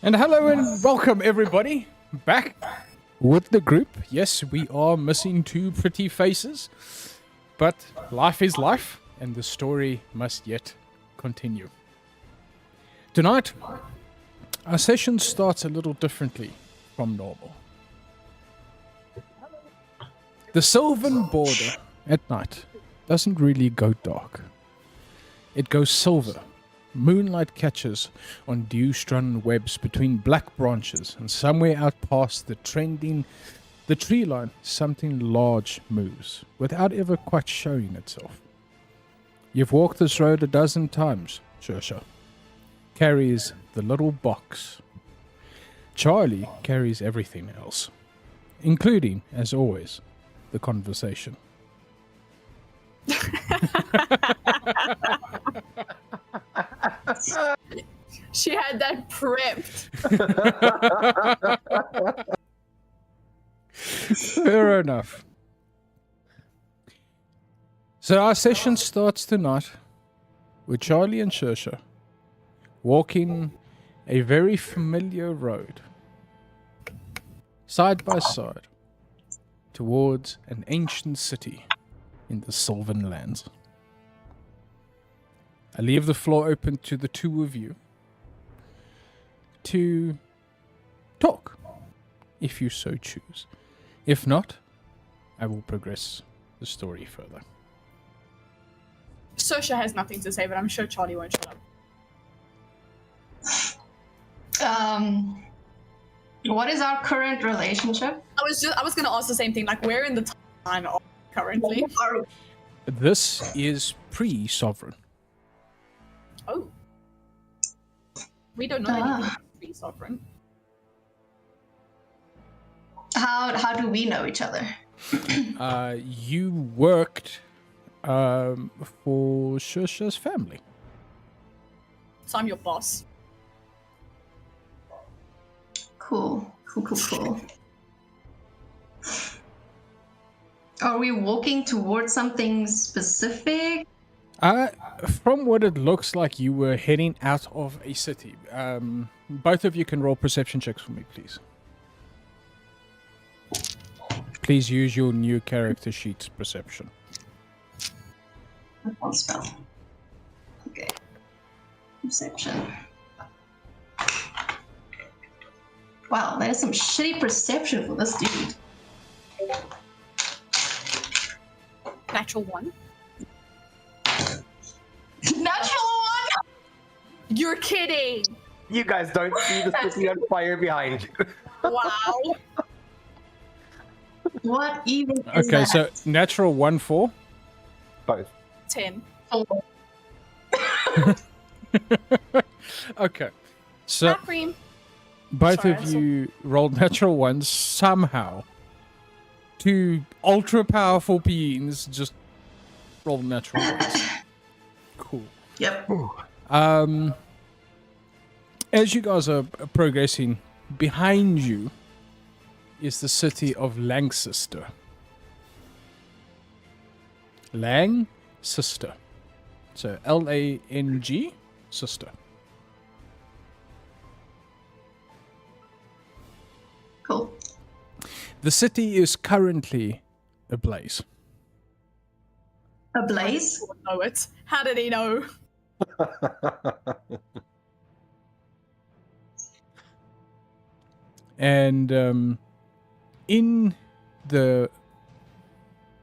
And hello and welcome everybody back with the group. Yes, we are missing two pretty faces, but life is life and the story must yet continue. Tonight, our session starts a little differently from normal. The Sylvan border at night doesn't really go dark. It goes silver. Moonlight catches on dew-strewn webs between black branches, and somewhere out past the tree line, something large moves, without ever quite showing itself. You've walked this road a dozen times, Saoirse. Carries the little box. Charlie carries everything else, including, as always, the conversation. She had that prepped. Fair enough. So our session starts tonight with Charlie and Saoirse walking a very familiar road, side by side, towards an ancient city in the Sylvan Lands. I leave the floor open to the two of you to talk, if you so choose. If not, I will progress the story further. Saoirse has nothing to say, but I'm sure Charlie won't shut up. What is our current relationship? I was gonna ask the same thing. Like, where in the timeline are we currently? This is pre-sovereign. Oh, we don't know anything about being sovereign. How do we know each other? You worked for Saoirse's family. So I'm your boss. Cool. Are we walking towards something specific? From what it looks like, you were heading out of a city. Both of you can roll perception checks for me, please. Please use your new character sheet's perception. One spell. Okay. Perception. Wow, that is some shitty perception for this dude. Natural one. Natural one! You're kidding! You guys don't see the city on fire behind you. Wow. What even is Okay, that? so natural 1-4. Both. 10. Okay, so Cream. both Sorry, of you rolled natural ones somehow. Two ultra powerful beings just rolled natural ones. Cool. Yep. As you guys are progressing, behind you is the city of Langsister. Langsister. So Lang, sister. Cool. The city is currently ablaze. A blaze? Know it. How did he know? And in the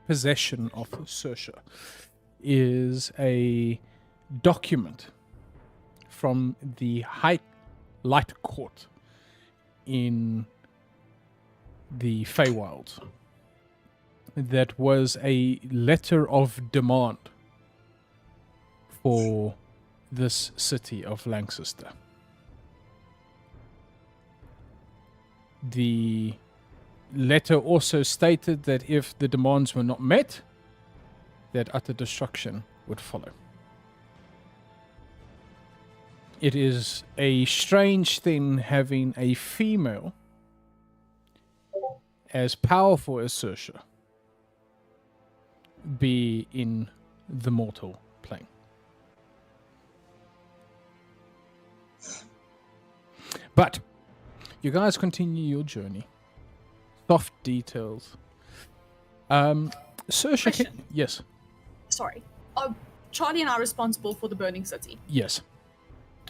possession of Saoirse is a document from the High Light Court in the Feywilds that was a letter of demand for this city of Langsister. The letter also stated that if the demands were not met, that utter destruction would follow. It is a strange thing having a female as powerful as Saoirse be in the mortal plane. But you guys continue your journey. Soft details. Saoirse, Question. yes, Sorry. Oh, Charlie and I are responsible for the burning city. yes.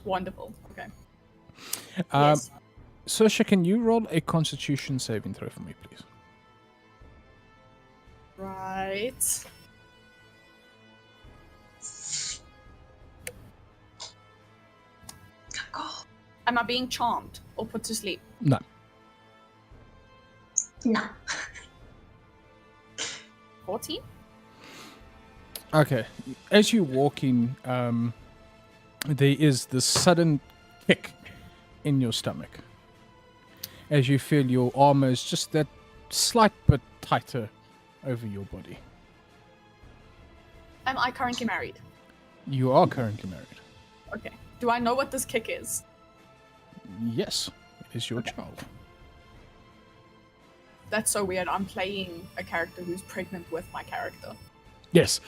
Wonderful. Okay. Um, Yes. Saoirse, can you roll a Constitution saving throw for me, please? Right. Am I being charmed or put to sleep? No. No. 14? Okay. As you walk in, there is this sudden kick in your stomach. As you feel your armor is just that slight bit tighter over your body. Am I currently married? You are currently married. Okay. Do I know what this kick is? Yes, it is your child. That's so weird. I'm playing a character who's pregnant with my character. Yes.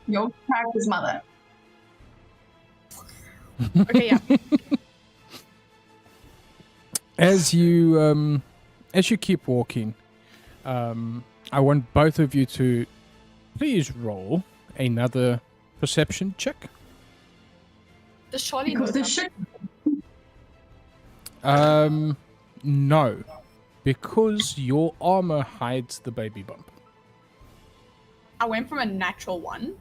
Your character's mother. Okay, yeah. As you keep walking, I want both of you to please roll another perception check. Does Charlie know Because this that? shit. No, because your armor hides the baby bump. I went from a natural 1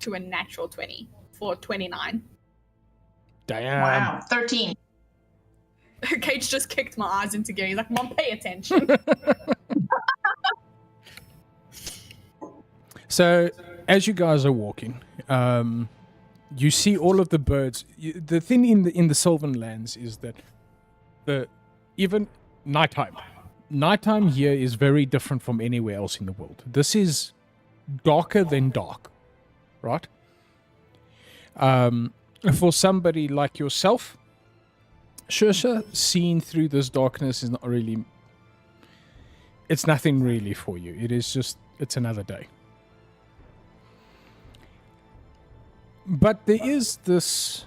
to a natural 20 for 29. Damn. Wow. 13. Cage just kicked my eyes into gear. He's like, Mom, pay attention. So, as you guys are walking, you see all of the birds. The thing in the Sylvan lands is that even nighttime here is very different from anywhere else in the world. This is darker than dark, right? For somebody like yourself, Saoirse, seeing through this darkness is not really. It's nothing really for you. It is just. It's another day. But there is this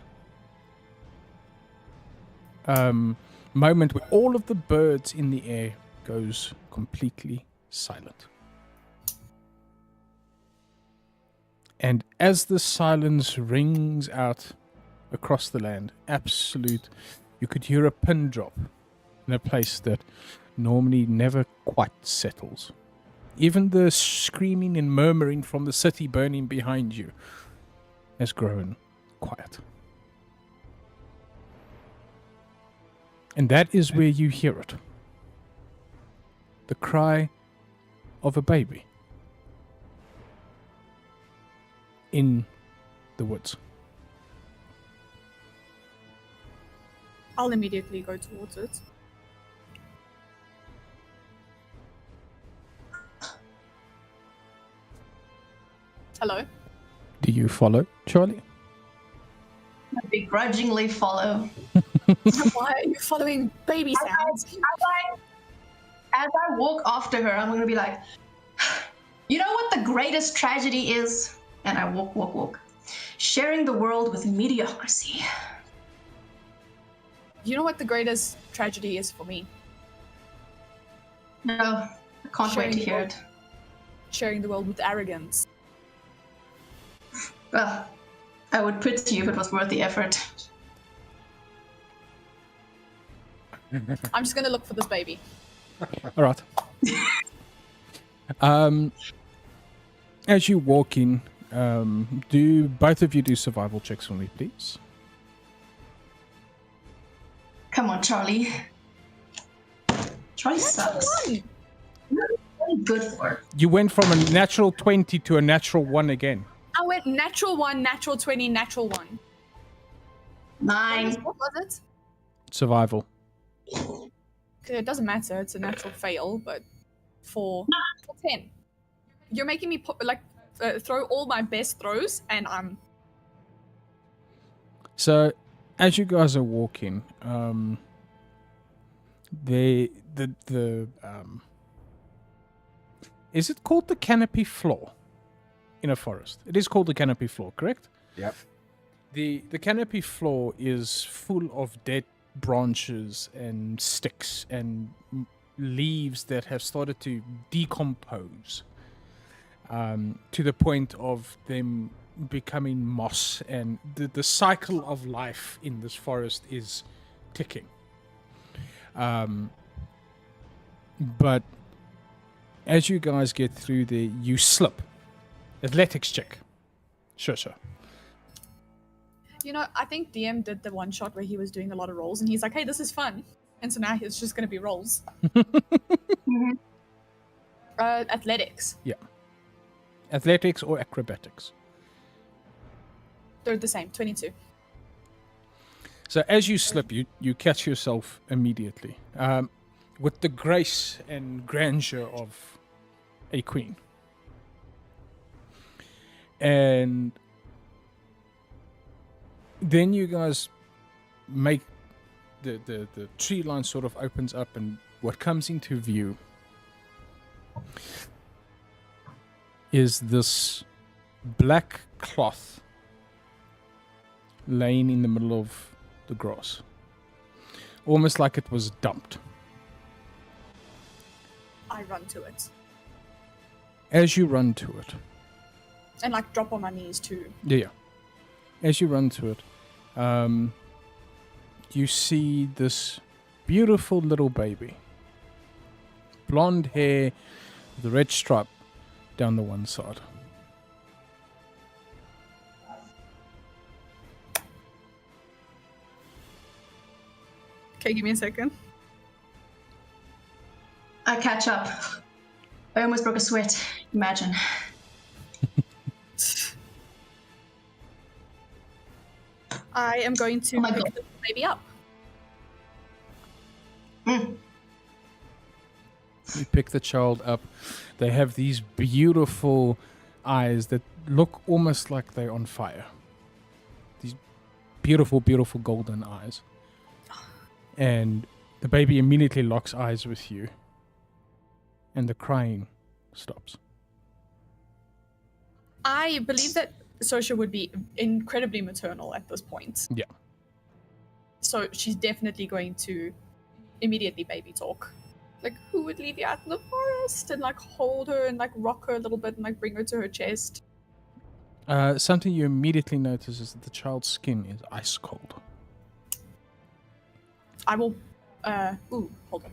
moment where all of the birds in the air goes completely silent. And as the silence rings out across the land, absolute, you could hear a pin drop in a place that normally never quite settles. Even the screaming and murmuring from the city burning behind you has grown quiet. And that is where you hear it. The cry of a baby in the woods. I'll immediately go towards it. Hello? Do you follow, Charlie? I begrudgingly follow. Why are you following baby sounds? As I walk after her, I'm going to be like, you know what the greatest tragedy is? And I walk. Sharing the world with mediocrity. You know what the greatest tragedy is for me? No, I can't wait to hear it. Sharing the world with arrogance. Well, I would pity you if it was worth the effort. I'm just gonna look for this baby. All right. As you walk in, do both of you do survival checks for me, please? Come on, Charlie. Charlie sucks. One. What are you good for? You went from a natural 20 to a natural 1 again. I went natural 1, natural 20, natural 1. 9. What was it? Survival. Okay, it doesn't matter. It's a natural fail, but for 10. You're making me throw all my best throws, and I'm... So, as you guys are walking, is it called the canopy floor in a forest? It is called the canopy floor, correct? Yep. The canopy floor is full of dead branches and sticks and leaves that have started to decompose to the point of them becoming moss, and the cycle of life in this forest is ticking. But as you guys get through there, you slip. Athletics check. Sure. You know, I think DM did the one shot where he was doing a lot of rolls, and he's like, "Hey, this is fun," and so now it's just going to be rolls. Athletics. Yeah. Athletics or acrobatics. They're the same. 22. So as you slip, you catch yourself immediately, with the grace and grandeur of a queen. And then you guys make the tree line sort of opens up, and what comes into view is this black cloth laying in the middle of the grass, almost like it was dumped. I run to it As you run to it, and like drop on my knees too. yeah. As you run to it, you see this beautiful little baby, blonde hair, with a red stripe down the one side. Okay, give me a second. I catch up. I almost broke a sweat. Imagine. I am going to Oh my pick God. the baby up. You pick the child up. They have these beautiful eyes that look almost like they're on fire. These beautiful, beautiful golden eyes. And the baby immediately locks eyes with you. And the crying stops. I believe that Sosha would be incredibly maternal at this point. Yeah. So she's definitely going to immediately baby talk. Like, who would leave you out in the forest? And like hold her and like rock her a little bit and like bring her to her chest. Something you immediately notice is that the child's skin is ice cold. I will hold on.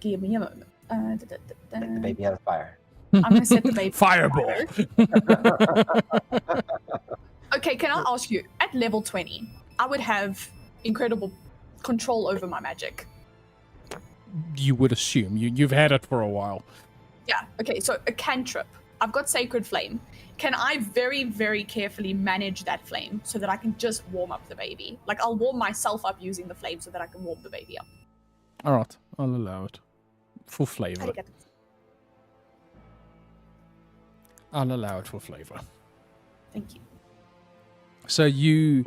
Give me a moment. Like the baby on fire. I'm gonna set the baby. Fireball! Okay, can I ask you, at level 20, I would have incredible control over my magic. You would assume. You've had it for a while. Yeah, okay, so a cantrip. I've got Sacred Flame. Can I very, very carefully manage that flame so that I can just warm up the baby? Like, I'll warm myself up using the flame so that I can warm the baby up. Alright, I'll allow it. For flavor. Arigato. I'll allow it for flavor. Thank you. So you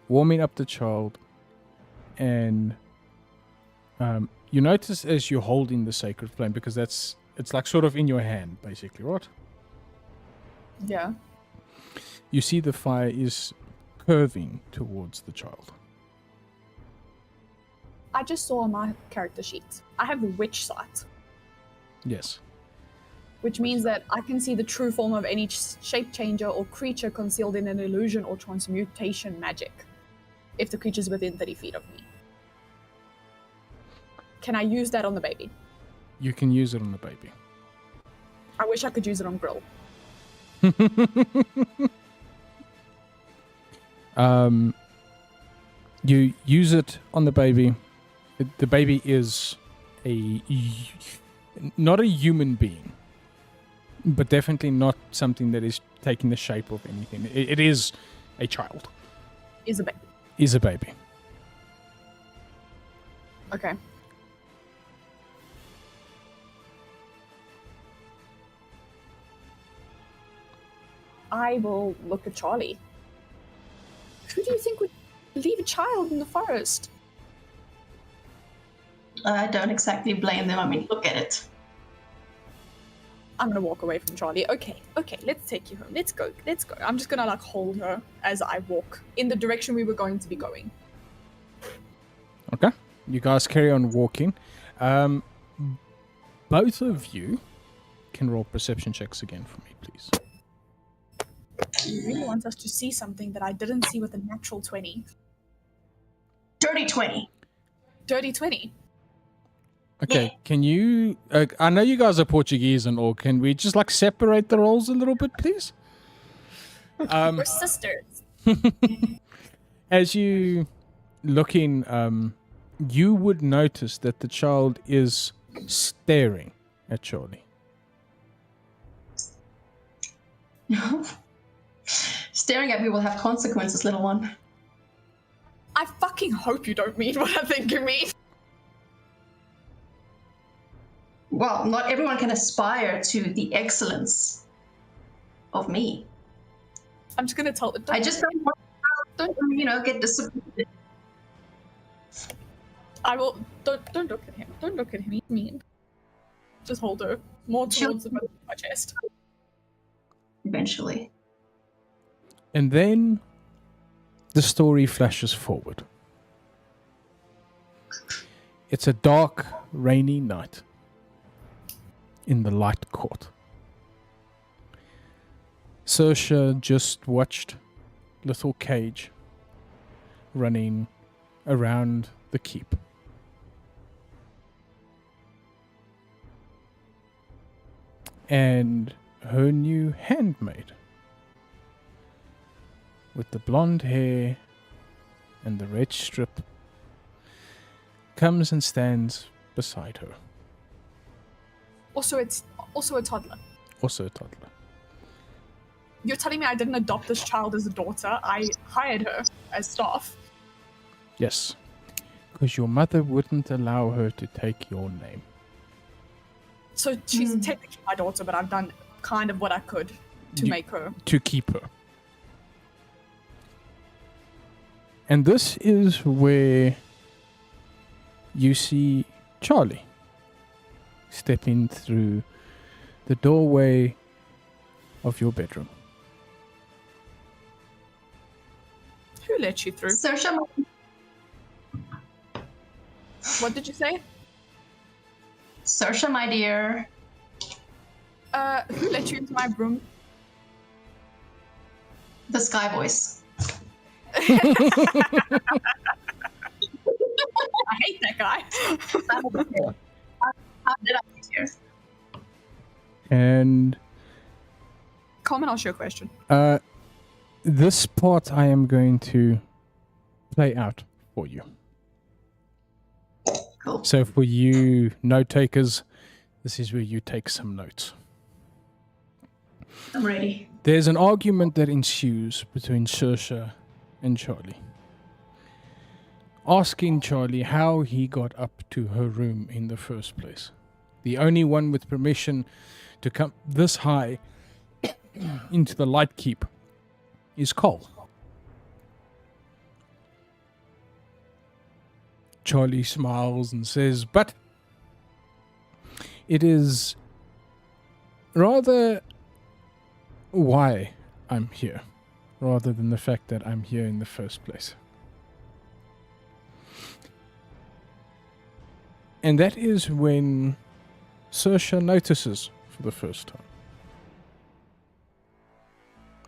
warming up the child, and you notice as you're holding the sacred flame, because it's like sort of in your hand, basically, right? Yeah. You see the fire is curving towards the child. I just saw on my character sheet. I have Witch Sight, Yes. which means that I can see the true form of any shape changer or creature concealed in an illusion or transmutation magic, if the creature's within 30 feet of me. Can I use that on the baby? You can use it on the baby. I wish I could use it on Grill. You use it on the baby. The baby is not a human being, but definitely not something that is taking the shape of anything. It is a child. Is a baby. Is a baby. Okay. I will look at Charlie. Who do you think would leave a child in the forest? I don't exactly blame them. I mean, look at it. I'm gonna walk away from Charlie. Okay, let's take you home. Let's go. I'm just gonna like hold her as I walk in the direction we were going to be going. Okay. You guys carry on walking. Both of you can roll perception checks again for me, please. He really wants us to see something that I didn't see with a natural 20. Dirty 20. Dirty 20. Okay, Yeah. can you... I know you guys are Portuguese and all. Can we just, like, separate the roles a little bit, please? We're sisters. As you look in, you would notice that the child is staring at Charlie. Staring at me will have consequences, little one. I fucking hope you don't mean what I think you mean. Well, not everyone can aspire to the excellence of me. I'm just gonna tell. I just don't want to, get disappointed. I will. Don't look at him. Don't look at him. He's mean. Just hold her more towards my chest. Eventually. And then the story flashes forward. It's a dark, rainy night in the light court. Saoirse just watched little Cage running around the keep. And her new handmaid, with the blonde hair and the red strip, comes and stands beside her. Also, it's also a toddler. Also a toddler. You're telling me I didn't adopt this child as a daughter? I hired her as staff. Yes, because your mother wouldn't allow her to take your name. So she's technically my daughter, but I've done kind of what I could to make her. To keep her. And this is where you see Charlie stepping through the doorway of your bedroom. Who let you through? Saoirse, What did you say? Saoirse, my dear. Who let you into my room? The Sky Voice. I hate that guy. How did I get here? And Coleman, I'll ask you a question. this part I am going to play out for you. Cool. So for you note takers, this is where you take some notes. I'm ready. There's an argument that ensues between Saoirse and Charlie, asking Charlie how he got up to her room in the first place. The only one with permission to come this high into the light keep is Cole. Charlie smiles and says, but it is rather why I'm here, rather than the fact that I'm here in the first place. And that is when Saoirse notices for the first time.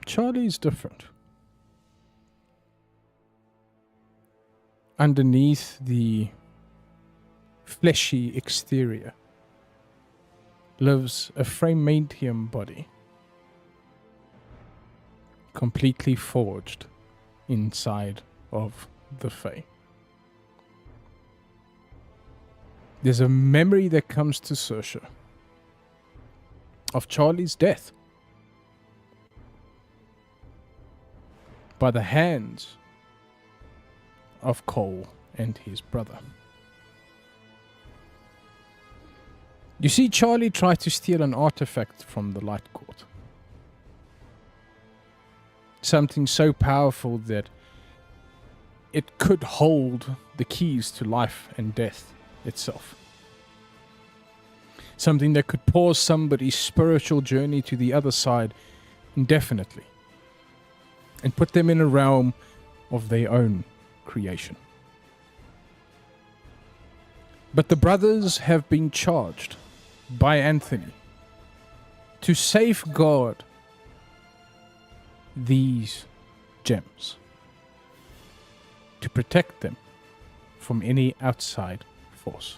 Charlie's different. Underneath the fleshy exterior lives a Framentium body, completely forged inside of the Fae. There's a memory that comes to Saoirse of Charlie's death by the hands of Cole and his brother. You see Charlie try to steal an artifact from the Light Court. Something so powerful that it could hold the keys to life and death itself. Something that could pause somebody's spiritual journey to the other side indefinitely and put them in a realm of their own creation. But the brothers have been charged by Anthony to safeguard these gems, to protect them from any outside force.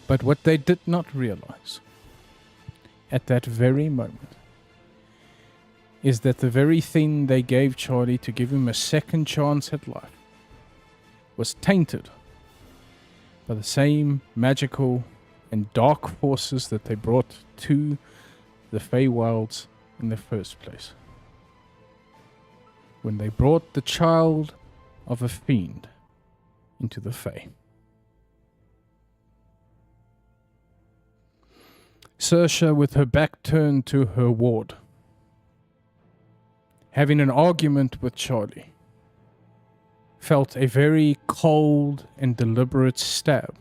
But what they did not realize at that very moment is that the very thing they gave Charlie to give him a second chance at life was tainted by the same magical and dark forces that they brought to the Feywilds in the first place. When they brought the child of a fiend into the Fey. Saoirse, with her back turned to her ward, having an argument with Charlie, felt a very cold and deliberate stab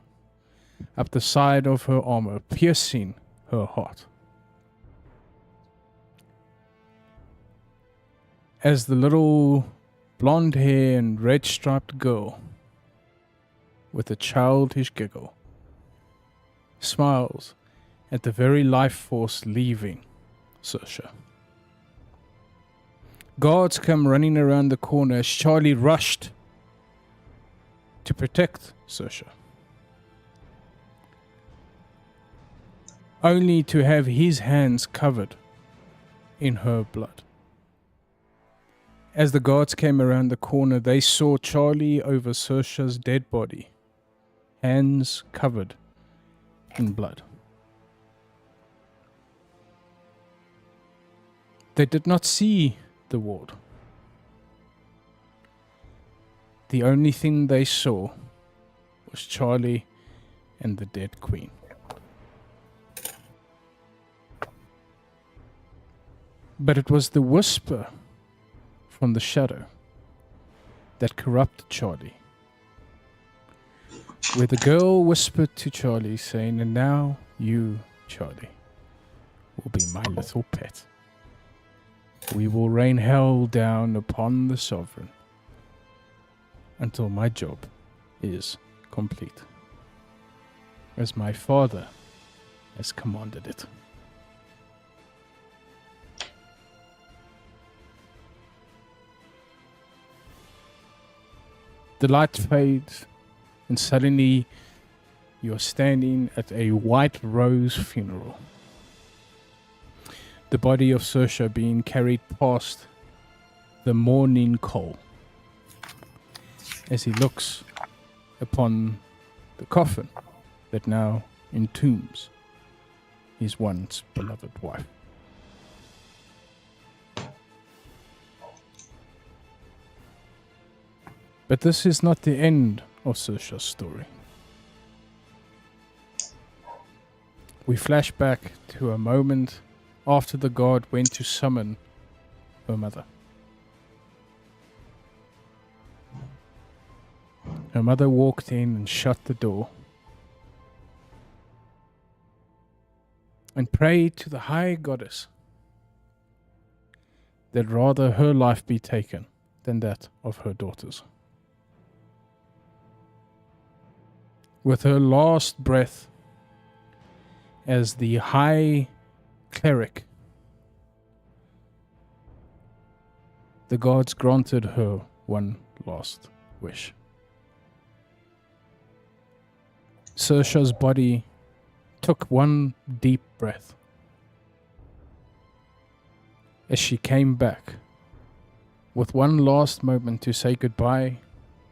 up the side of her armor, piercing her heart. As the little blonde hair and red striped girl, with a childish giggle, smiles at the very life force leaving Saoirse. Guards come running around the corner as Charlie rushed to protect Saoirse, only to have his hands covered in her blood. As the guards came around the corner, they saw Charlie over Saoirse's dead body, hands covered in blood. They did not see the ward. The only thing they saw was Charlie and the dead queen. But it was the whisper from the shadow that corrupted Charlie, where the girl whispered to Charlie, saying, "And now you, Charlie, will be my little pet. We will rain hell down upon the sovereign until my job is complete, as my father has commanded it." The light fades, and suddenly you're standing at a white rose funeral. The body of Saoirse being carried past the mourning Cole as he looks upon the coffin that now entombs his once beloved wife. But this is not the end of Saoirse's story. We flash back to a moment after the guard went to summon her mother. Her mother walked in and shut the door and prayed to the high goddess that rather her life be taken than that of her daughters. With her last breath as the high cleric, the gods granted her one last wish. Saoirse's body took one deep breath as she came back with one last moment to say goodbye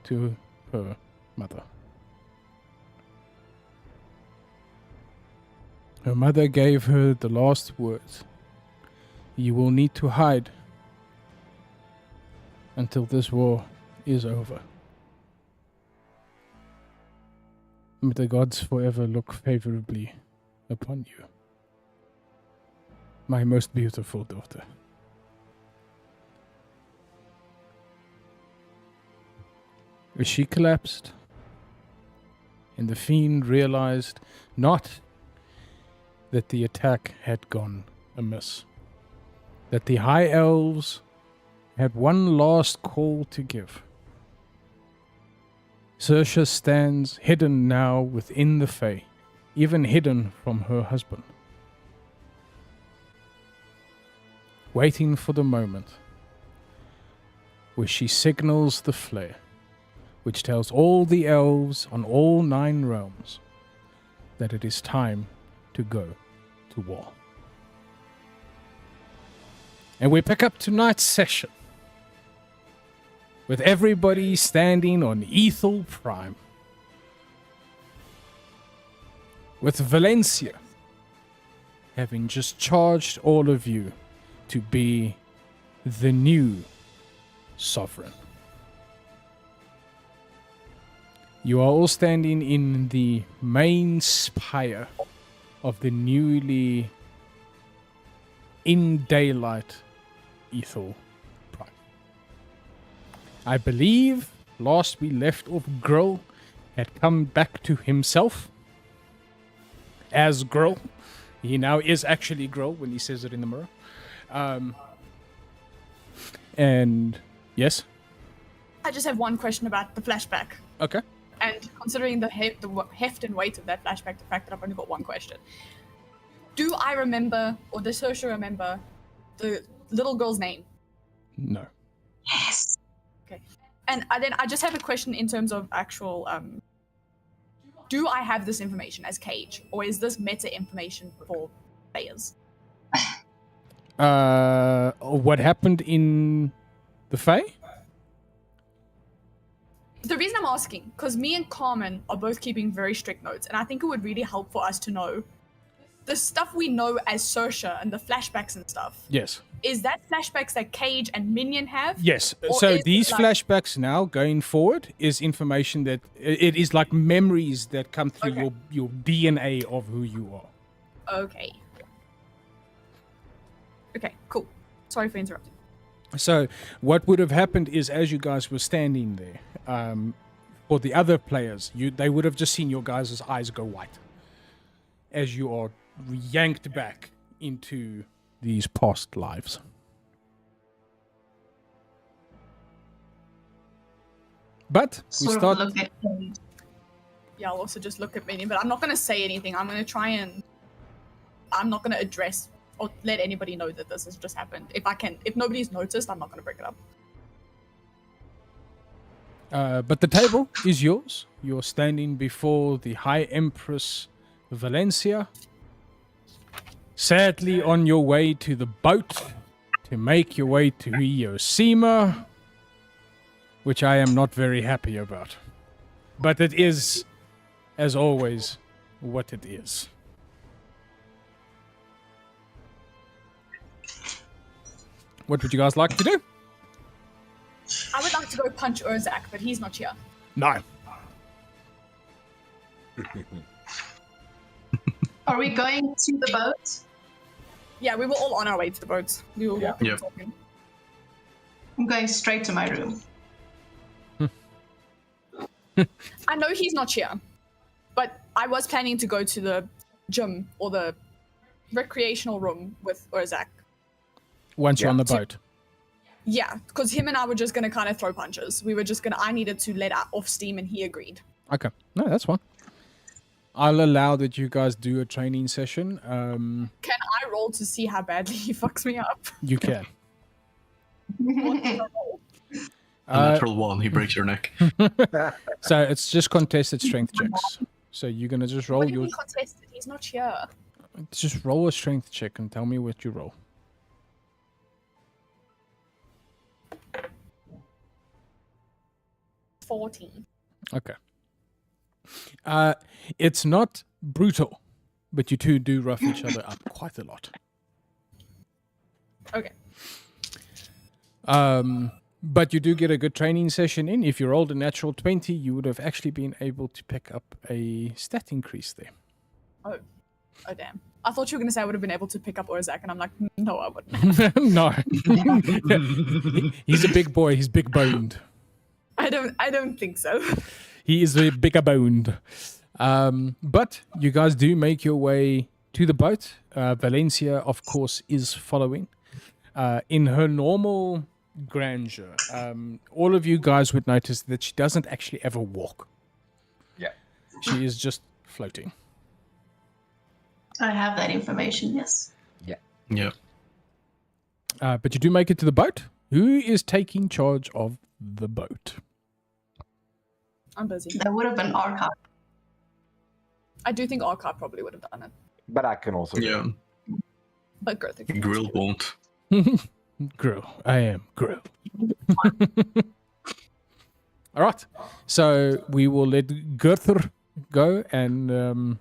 to her mother. Her mother gave her the last words. "You will need to hide until this war is over. May the gods forever look favorably upon you, my most beautiful daughter." As she collapsed, and the fiend realized not that the attack had gone amiss, that the high elves had one last call to give, Saoirse stands hidden now within the Fae, even hidden from her husband, waiting for the moment where she signals the flare, which tells all the elves on all 9 realms that it is time to go to war. And we pick up tonight's session with everybody standing on Ethel Prime, with Valencia having just charged all of you to be the new sovereign. You are all standing in the main spire of the newly in daylight Ethel Prime. I believe last we left off, Grull had come back to himself as Grull. He now is actually Grull when he says it in the mirror. And yes? I just have one question about the flashback. Okay. And considering the heft and weight of that flashback, the fact that I've only got one question. Do I remember, or does Saoirse remember, the little girl's name? No. Yes. Okay. And then I just have a question in terms of actual, do I have this information as Cage, or is this meta information for players? What happened in the Fae? The reason I'm asking, because me and Carmen are both keeping very strict notes, and I think it would really help for us to know the stuff we know as Saoirse and the flashbacks and stuff. Yes. Is that flashbacks that Cage and Minion have? Yes. Or So is it these like- flashbacks now going forward is information that it is like memories that come through Okay. your DNA of who you are. Okay. Okay, cool. Sorry for interrupting. So what would have happened is, as you guys were standing there, for the other players, they would have just seen your guys' eyes go white as you are yanked back into these past lives. But we Sort start. of look at Cage. Yeah, I'll also just look at Minion, but I'm not going to say anything. I'm going to try and... I'm not going to address or let anybody know that this has just happened. If nobody's noticed, I'm not going to bring it up. But the table is yours. You're standing before the High Empress Valencia. Sadly on your way to the boat to make your way to Iosima, which I am not very happy about. But it is, as always, what it is. What would you guys like to do? I would like to go punch Urzak, but he's not here. No. Are we going to the boat? Yeah, we were all on our way to the boat. We were walking Yeah. and talking. I'm going straight to my room. I know he's not here, but I was planning to go to the gym or the recreational room with Urzak. Once you're Yeah. on the boat. Yeah, because him and I were just going to kind of throw punches. I needed to let off steam and he agreed. Okay. No, that's fine. I'll allow that you guys do a training session. Can I roll to see how badly he fucks me up? You can. A natural 1, he breaks your neck. So it's just contested strength checks. So you're gonna just roll What do you your mean contested? He's not here. just roll a strength check and tell me what you roll. 14. Okay. It's not brutal, but you two do rough each other up quite a lot. Okay. But you do get a good training session in. If you rolled a natural 20, you would have actually been able to pick up a stat increase there. Oh damn. I thought you were going to say I would have been able to pick up Urzak, and I'm like, no, I wouldn't. No. He's a big boy. He's big boned. I don't think so. He is a bigger boned. But you guys do make your way to the boat. Valencia, of course, is following. In her normal grandeur, all of you guys would notice that she doesn't actually ever walk. Yeah. She is just floating. I have that information, yes. Yeah. But you do make it to the boat. Who is taking charge of the boat? I'm busy. That would have been archive. I do think Archive probably would have done it, But I can also. Yeah. but Gertha can Grill won't. Grill. I am Grill. All right. So we will let Gerther go and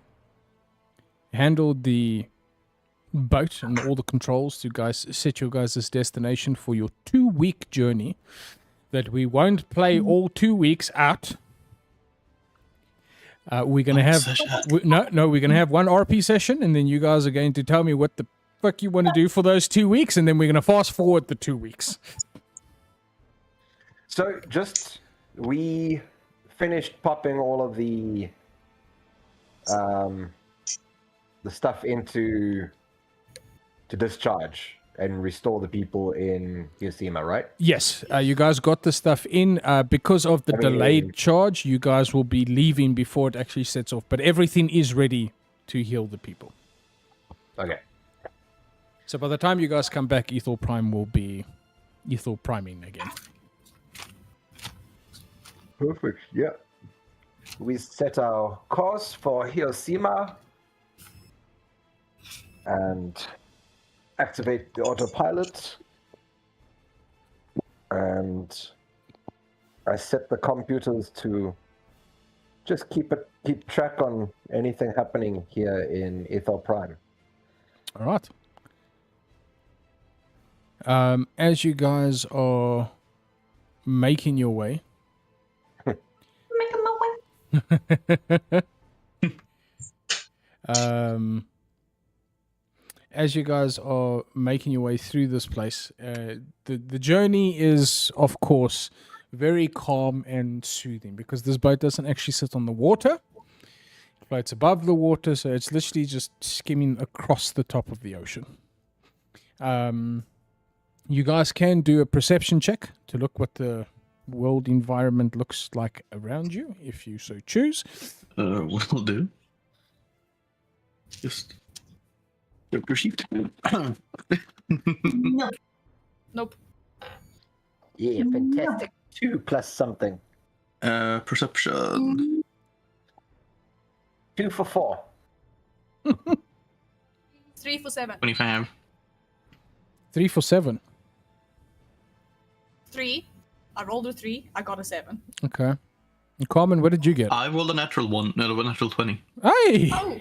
handle the boat and all the controls to guys set your guys' destination for your 2-week journey that we won't play all 2 weeks out. We're gonna have we're gonna have one RP session, and then you guys are going to tell me what the fuck you want to do for those 2 weeks, and then we're gonna fast forward the 2 weeks. So we finished popping all of the stuff to discharge and restore the people in Hiroshima, right? Yes, you guys got the stuff in. Because of the delayed charge, you guys will be leaving before it actually sets off. But everything is ready to heal the people. Okay. So by the time you guys come back, Ethel Prime will be Ethel Priming again. Perfect. Yeah. We set our course for Hiroshima and activate the autopilot. And I set the computers to just keep track on anything happening here in Ethel Prime. All right. As you guys are making your way, Making my way. as you guys are making your way through this place, the journey is, of course, very calm and soothing because this boat doesn't actually sit on the water. It floats above the water, so it's literally just skimming across the top of the ocean. You guys can do a perception check to look what the world environment looks like around you, if you so choose. Will do. Just your sheet. No. Nope. Yeah, fantastic. 2 plus something. Perception. 2 for 4. 3 for 7. 25. 3 for 7. 3. I rolled a 3. I got a 7. Okay. And Carmen, what did you get? I rolled a natural 1. No, a natural 20. Hey! Oh,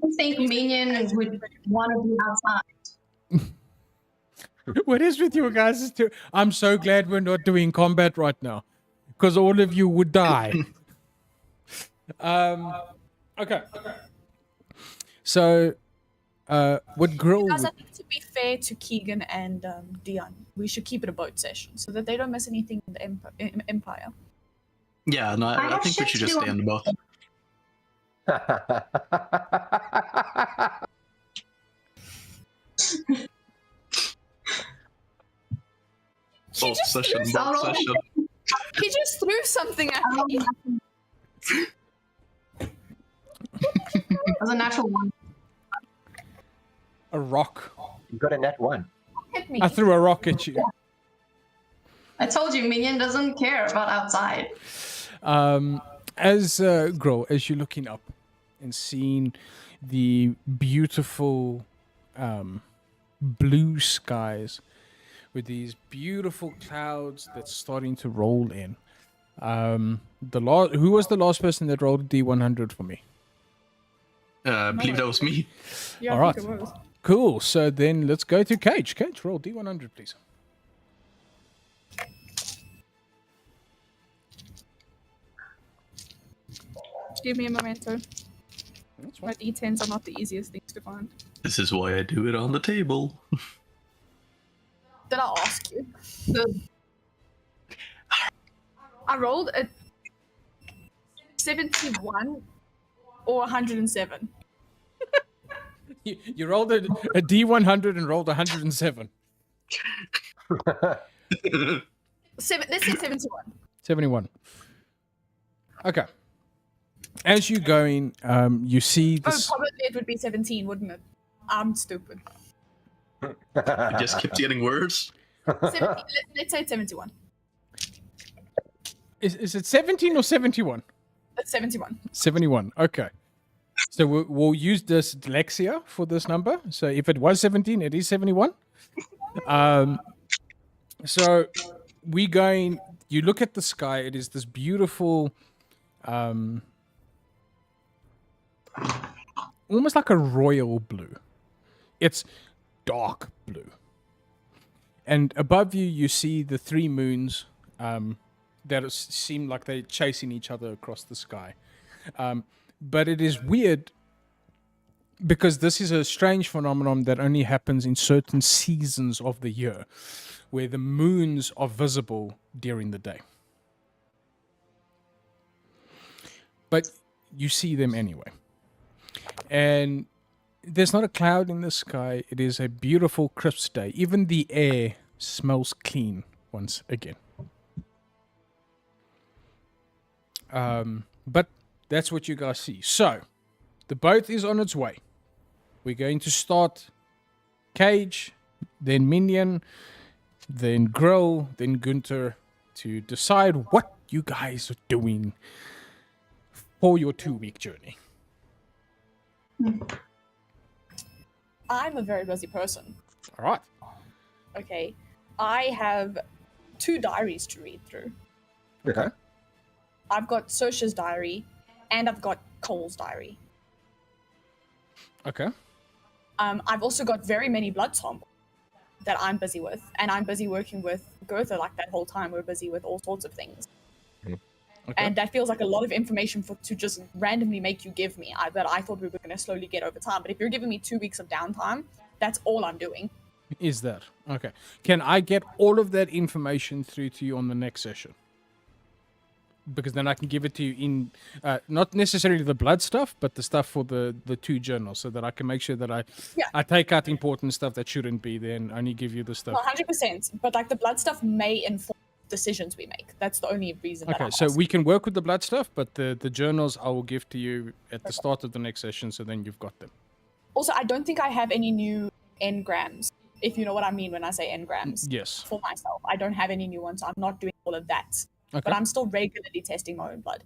I think minions would want to be outside. What is with you guys? I'm so glad we're not doing combat right now, because all of you would die. Okay. So, what Grill? guys, I think to be fair to Keegan and Dion, we should keep it a boat session so that they don't miss anything in the Empire. Yeah, no, I think we should just stay on the boat. Boat session, boat session. He just threw something at me. That was a natural 1. A rock. You got a net 1. Hit me. I threw a rock at you. I told you, minion doesn't care about outside. As Grill, as you're looking up and seeing the beautiful blue skies with these beautiful clouds that's starting to roll in. Who was the last person that rolled a D100 for me? I believe that was me. Yeah, All I think right. it was. Cool. So then let's go to Cage. Cage, roll D100, please. Give me a memento. That's My D10s are not the easiest things to find. This is why I do it on the table. Did I ask you? Good. I rolled a 71 or 107. You rolled a D100 and rolled 107. Let's say 71. 71. Okay. As you go in, you see Oh, this. probably it would be 17, wouldn't it? I'm stupid. It just keeps getting worse. 70, let's say it's 71. Is it 17 or 71? It's 71. 71. Okay. So we'll use this dyslexia for this number. So if it was 17, it is 71. So we going. You look at the sky. It is this beautiful, almost like a royal blue. It's dark blue. And above you, you see the three moons that seem like they're chasing each other across the sky. But it is weird because this is a strange phenomenon that only happens in certain seasons of the year where the moons are visible during the day. But you see them anyway. And there's not a cloud in the sky. It is a beautiful, crisp day. Even the air smells clean once again. But that's what you guys see. So, the boat is on its way. We're going to start Cage, then Minion, then Grill, then Gunter to decide what you guys are doing for your 2-week journey. I'm a very busy person. All right. Okay. I have 2 diaries to read through. Okay. I've got Sersha's diary and I've got Cole's diary. Okay. I've also got very many blood samples that I'm busy with, and I'm busy working with Goethe like that whole time. We're busy with all sorts of things. Okay. And that feels like a lot of information to just randomly make you give me that I thought we were going to slowly get over time. But if you're giving me 2 weeks of downtime, that's all I'm doing. Is that okay? Can I get all of that information through to you on the next session? Because then I can give it to you in not necessarily the blood stuff, but the stuff for the 2 journals, so that I can make sure that I take out important stuff that shouldn't be there and only give you the stuff. 100%. But like the blood stuff may inform decisions we make. That's the only reason. That Okay, I'm so asking. we can work with the blood stuff, but the journals I will give to you at the start of the next session, so then you've got them. Also, I don't think I have any new engrams, if you know what I mean when I say engrams. Yes. For myself, I don't have any new ones. So I'm not doing all of that. Okay. But I'm still regularly testing my own blood.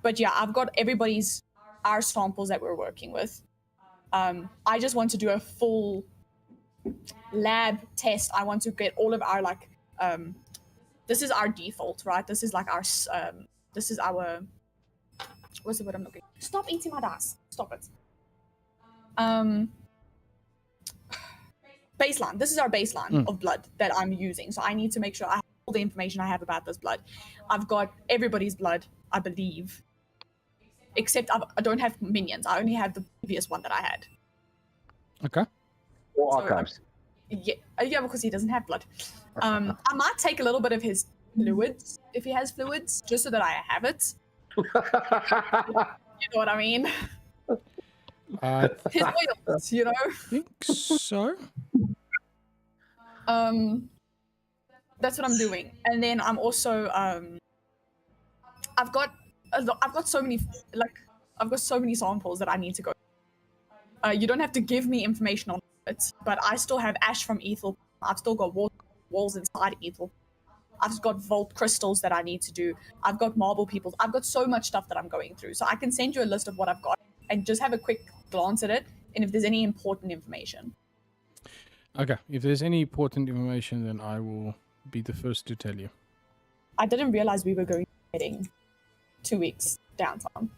But yeah, I've got our samples that we're working with. I just want to do a full lab test. I want to get all of our this is our default, right? This is like our what's the word I'm looking? Stop eating my dice. Stop it. Baseline. This is our baseline of blood that I'm using. So I need to make sure I have all the information I have about this blood. I've got everybody's blood, I believe. Except I don't have Minions. I only have the previous one that I had. Okay. Or So, archives. Yeah, because he doesn't have blood. I might take a little bit of his fluids, if he has fluids, just so that I have it. You know what I mean? I His oils, you know? think so. That's what I'm doing. And then I'm also I've got so many samples that I need to go. You don't have to give me information on it, but I still have ash from Ethel. I've still got walls inside Ethel. I've got vault crystals that I need to do. I've got marble peoples. I've got so much stuff that I'm going through. So I can send you a list of what I've got and just have a quick glance at it, and if there's any important information. Okay. If there's any important information, then I will be the first to tell you. I didn't realize we were going to be getting 2 weeks downtime.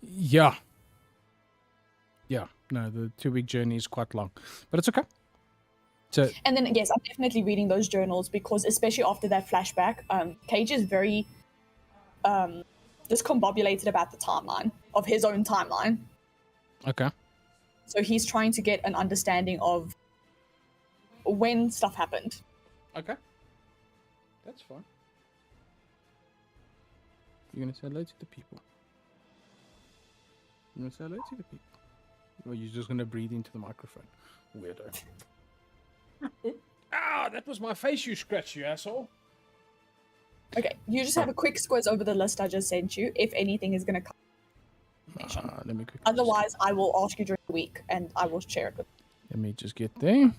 Yeah. Yeah. No, the 2-week journey is quite long, but it's okay. So, And then, yes, I'm definitely reading those journals because, especially after that flashback, Cage is very discombobulated about the timeline of his own timeline. okay. So he's trying to get an understanding of when stuff happened. Okay. That's fine. You're going to say hello to the people. You're going to say hello to the people. Or you're just going to breathe into the microphone. Weirdo. Ah, that was my face you scratched, you asshole. Okay, you just have a quick squiz over the list I just sent you, if anything is going to come. Let me quickly Otherwise, I will ask you during the week, and I will share it with Let me just get there.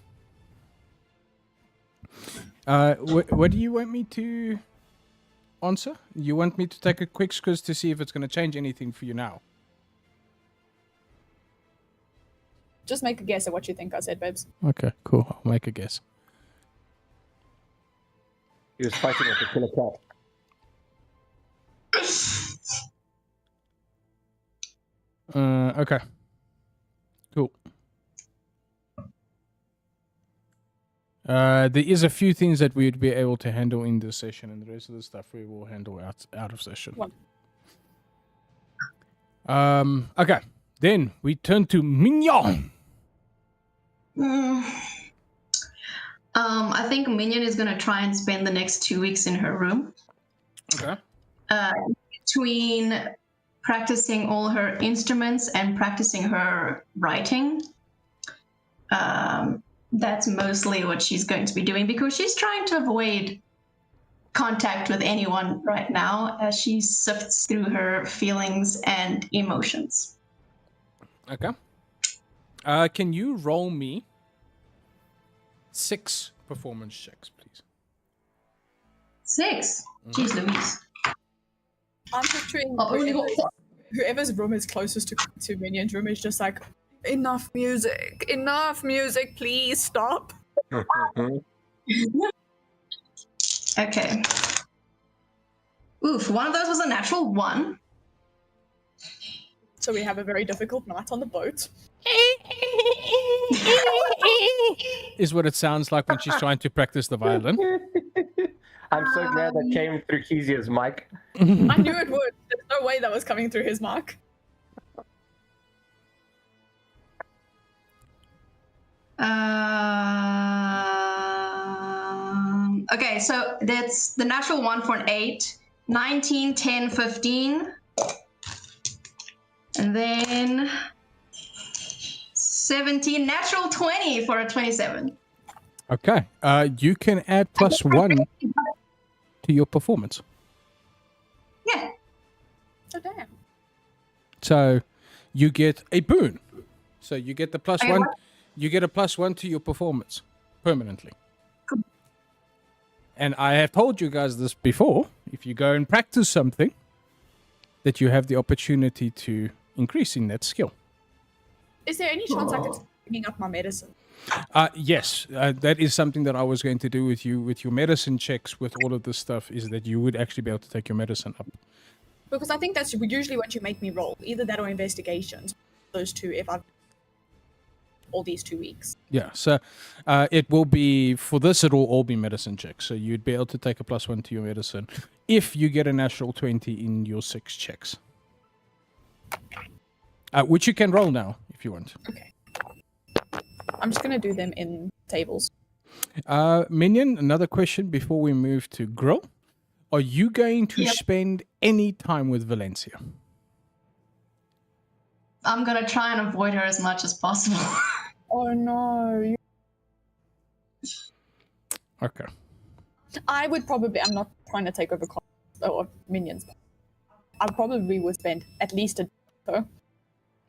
What do you want me to answer? You want me to take a quick quiz to see if it's going to change anything for you now? Just make a guess at what you think I said, babes. Okay, cool. I'll make a guess. He was fighting with a killer cat. Okay. Cool. There is a few things that we would be able to handle in this session, and the rest of the stuff we will handle out of session. One. Okay. Then we turn to Mignon. I think Minion is gonna try and spend the next 2 weeks in her room. Okay. Between practicing all her instruments and practicing her writing. That's mostly what she's going to be doing because she's trying to avoid contact with anyone right now as she sifts through her feelings and emotions. Okay. Can you roll me 6 performance checks, please? 6. Jeez Louise. I'm picturing Oh, only got whoever's room is closest to Minion's room is just like, enough music, please stop. Okay. Oof, one of those was a natural 1. So we have a very difficult night on the boat. Is what it sounds like when she's trying to practice the violin. I'm so glad that came through Kezia's mic. I knew it would. There's no way that was coming through his mic. Okay, so that's the natural 1 for an 8, 19, 10, 15. And then 17, natural 20 for a 27. Okay. You can add +1 to your performance. Yeah. So damn. So you get a boon. So you get the +1. what? You get a +1 to your performance permanently. And I have told you guys this before. If you go and practice something, that you have the opportunity to increase in that skill. Is there any chance I could start picking up my medicine? Yes, that is something that I was going to do with you with your medicine checks. With all of this stuff, is that you would actually be able to take your medicine up. Because I think that's usually what you make me roll. Either that or investigations. Those two, if I've all these 2 weeks. Yeah, so it will be for this. It will all be medicine checks. So you'd be able to take a +1 to your medicine if you get a natural 20 in your 6 checks, which you can roll now if you want. Okay. I'm just gonna do them in tables. Minion, another question before we move to Grill. Are you going to Yep. spend any time with Valencia? I'm gonna try and avoid her as much as possible. Oh no. Okay. I would probably. I'm not trying to take over or minions. I probably would spend at least a.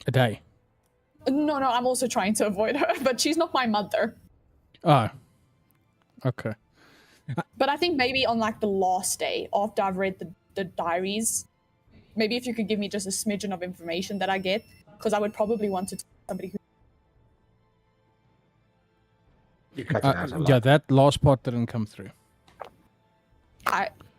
A day. No, I'm also trying to avoid her, but she's not my mother. Oh. Okay. But I think maybe on like the last day after I've read the diaries, maybe if you could give me just a smidgen of information that I get, because I would probably want to tell somebody who. You cut your eyes a lot. Yeah, that last part didn't come through.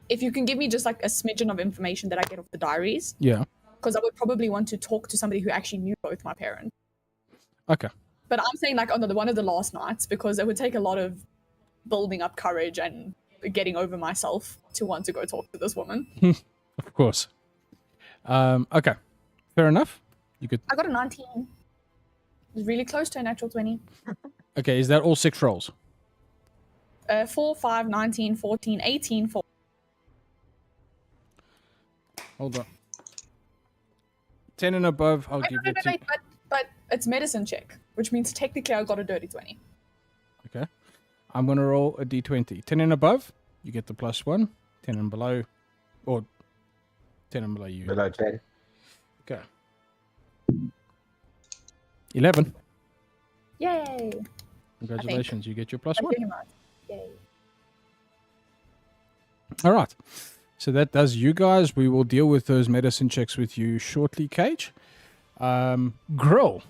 If you can give me just like a smidgen of information that I get off the diaries, Yeah. because I would probably want to talk to somebody who actually knew both my parents. Okay. But I'm saying like on one of the last nights because it would take a lot of building up courage and getting over myself to want to go talk to this woman. Of course. Okay. Fair enough. You could. I got a 19. It was really close to a natural 20. Okay. Is that all 6 rolls? 4, 5, 19, 14, 18, 4. Hold on. 10 and above, I'll give it to. Wait, but it's medicine check, which means technically I got a dirty 20. Okay. I'm going to roll a d20. 10 and above, you get the +1. 10 and below, or 10 and below you. Below 10. Okay. 11. Yay! Congratulations, you get your +1. I'm doing it right. Yay. All right. So that does you guys. We will deal with those medicine checks with you shortly, Cage. Grill,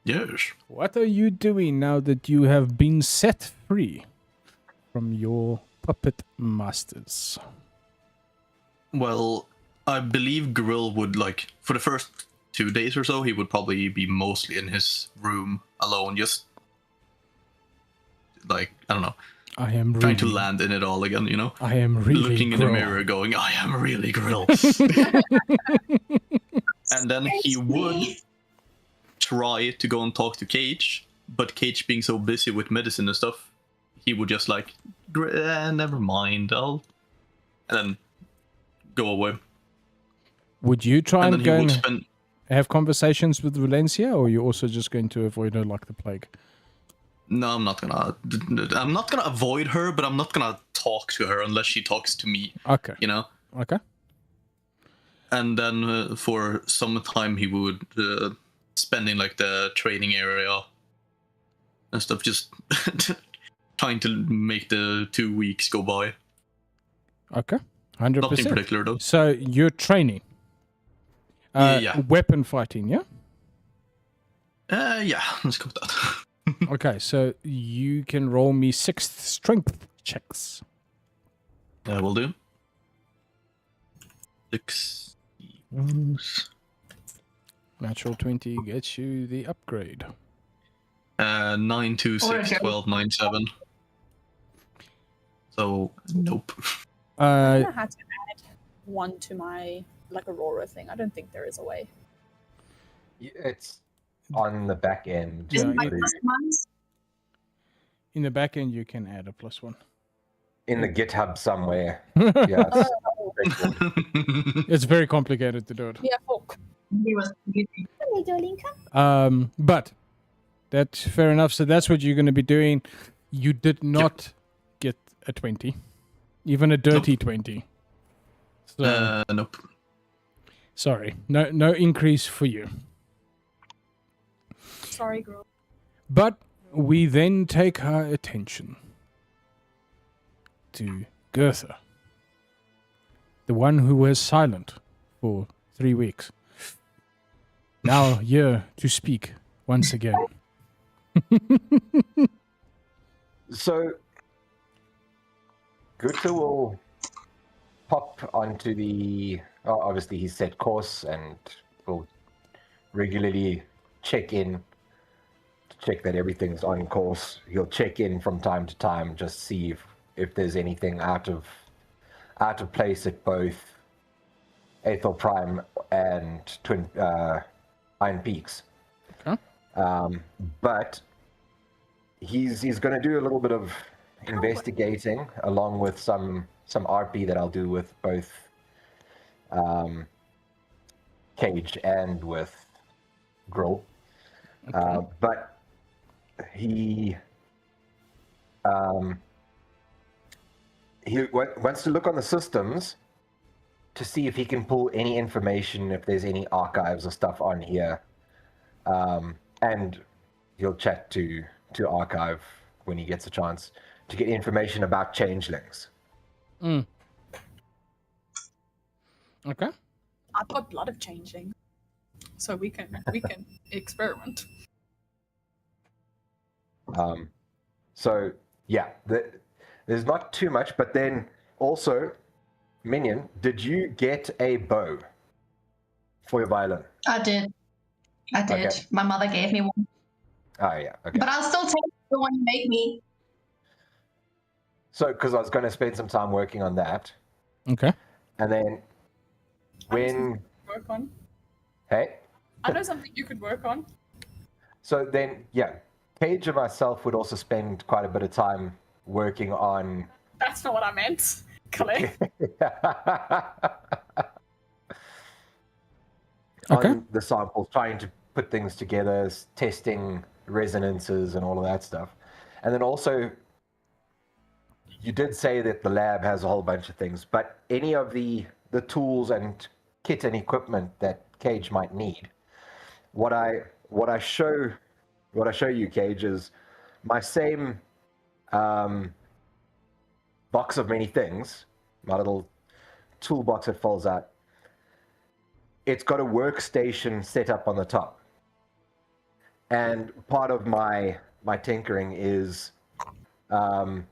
Yes. what are you doing now that you have been set free from your puppet masters? Well, I believe Grill would, like, for the first 2 days or so, he would probably be mostly in his room alone, just, like, I don't know, I am really, trying to land in it all again, you know? I am really Looking in the Grill. mirror going, I am really Grill. And then he would try to go and talk to Cage, but Cage being so busy with medicine and stuff, he would just like, never mind, and then go away. Would you try And and, then go he would and spend. have conversations with Valencia, or are you also just going to avoid her like the plague? No, I'm not gonna avoid her, but I'm not gonna talk to her unless she talks to me. Okay. You know. Okay. And then for some time he would spend in like the training area and stuff, just trying to make the 2 weeks go by. Okay. 100%. Nothing particular though. So you're training. Yeah. Weapon fighting, yeah? Yeah, let's go with that. Okay, so you can roll me 6 strength checks. Will do. 6 wounds. Natural 20 gets you the upgrade. 9, 2, 6, 12, 9, 7. So, nope. I had to add 1 to my like Aurora thing. I don't think there is a way. It's on the back end. Yeah, Isn't my you- first month? In the back end, you can add a +1. In the GitHub somewhere. Yeah. It's straightforward. It's very complicated to do it. Yeah, fuck. He was confusing. But that's fair enough. So that's what you're going to be doing. You did not get a 20, even a dirty 20. So, Nope. sorry, no increase for you. Sorry, girl. But we then take our attention to Gertha, the one who was silent for 3 weeks. Now here to speak once again. So, Guta will pop onto the. Obviously, he's set course and will regularly check in to check that everything's on course. He'll check in from time to time, just see if there's anything out of place at both Aethel Prime and Iron Peaks. Okay. But he's going to do a little bit of investigating along with some RP that I'll do with both Cage and with Grill. But he wants to look on the systems to see if he can pull any information, if there's any archives or stuff on here. And he'll chat to Archive when he gets a chance to get information about changelings. Okay. I've got blood of changing, so we can experiment. So yeah, there's not too much, but then also, Minion, did you get a bow for your violin? I did. Okay. My mother gave me one. Oh yeah, okay. But I'll still take the one you make me. So, because I was going to spend some time working on that, Okay. and then when Work on. hey, I know something you could work on. so then yeah, Cage and myself would also spend quite a bit of time working on. That's not what I meant. Claire. Okay. On the samples, trying to put things together, testing resonances and all of that stuff. And then also, you did say that the lab has a whole bunch of things, but any of the tools and kit and equipment that Cage might need, what I show you, Cage, is my same box of many things, my little toolbox that folds out. It's got a workstation set up on the top, and part of my tinkering is I'll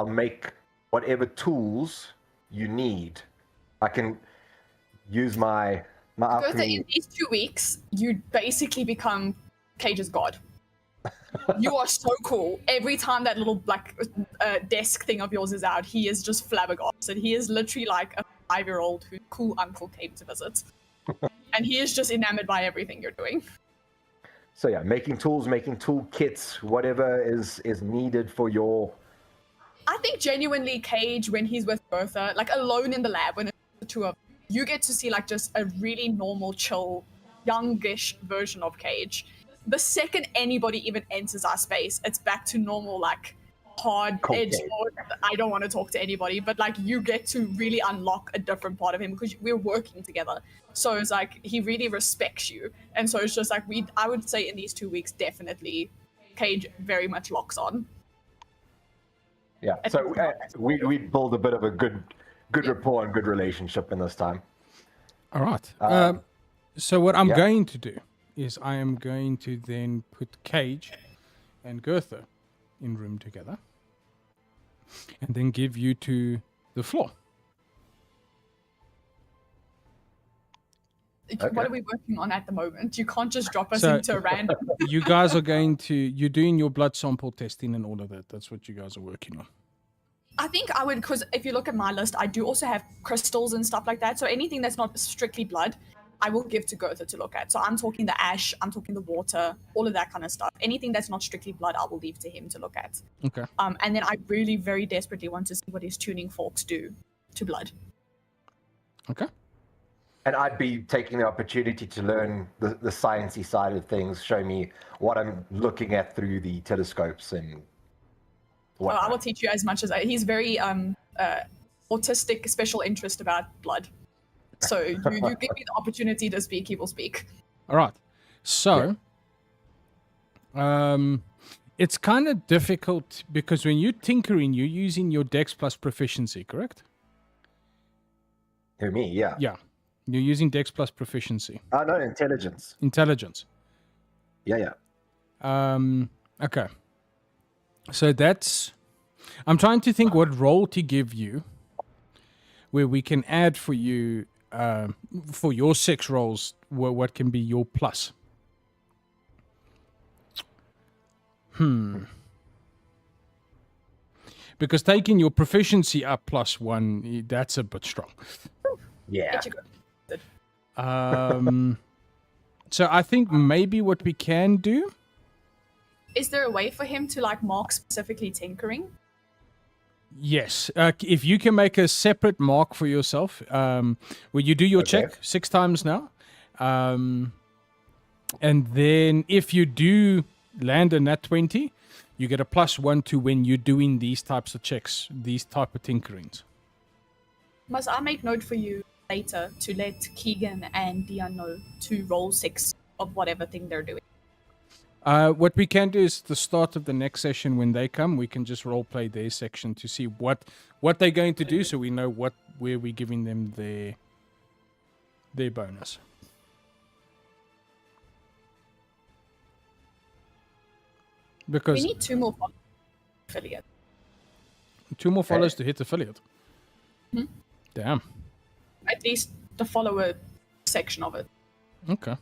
make whatever tools you need. I can use my Goethe, alchemy. in these 2 weeks, you basically become Cage's god. You are so cool. Every time that little black desk thing of yours is out, he is just flabbergasted. He is literally like a 5-year-old whose cool uncle came to visit. And he is just enamored by everything you're doing. So yeah, making tools, making tool kits, whatever is needed for your. I think genuinely Cage, when he's with Bertha, like alone in the lab, when it's the two of you get to see like just a really normal, chill, youngish version of Cage. The second anybody even enters our space, it's back to normal, like hard edge. I don't want to talk to anybody, but like you get to really unlock a different part of him because we're working together. So it's like he really respects you, and so it's just like I would say in these 2 weeks, definitely, Cage very much locks on. Yeah, so we build a bit of a good rapport and good relationship in this time. All right. So what I'm going to do is I am going to then put Cage and Goethe in room together, and then give you to the floor. Okay. What are we working on at the moment? You can't just drop us So- into a random. You guys are you're doing your blood sample testing and all of that. That's what you guys are working on. I think I would, because if you look at my list, I do also have crystals and stuff like that. So anything that's not strictly blood, I will give to Goethe to look at. So I'm talking the ash, I'm talking the water, all of that kind of stuff. Anything that's not strictly blood, I will leave to him to look at. Okay. And then I really, very desperately want to see what his tuning forks do to blood. Okay. And I'd be taking the opportunity to learn the sciencey side of things, show me what I'm looking at through the telescopes and Oh, whatnot. I will teach you as much as he's very autistic, special interest about blood. So you give me the opportunity to speak, he will speak. All right. So, it's kind of difficult because when you're tinkering, you're using your Dex plus proficiency, correct? Who, me? Yeah. Yeah. You're using Dex plus proficiency. Oh, no, intelligence. Intelligence. Yeah. Okay. So I'm trying to think what role to give you where we can add for you, for your 6 rolls, what can be your plus. Because taking your proficiency up +1, that's a bit strong. Yeah. Get you good. So I think maybe what we can do. Is there a way for him to like mark specifically tinkering? Yes, if you can make a separate mark for yourself, where you do your Okay. check 6 times now, and then if you do land a nat 20, you get a +1 to when you're doing these types of checks, these type of tinkerings. Must I make note for you later to let Keegan and Dion know to roll 6 of whatever thing they're doing? What we can do is the start of the next session when they come, we can just role play their section to see what they're going to do, so we know where we're giving them their bonus. We Because need 2 more affiliate. 2 more follows to hit affiliate. Hmm? Damn. At least the follower section of it. Okay.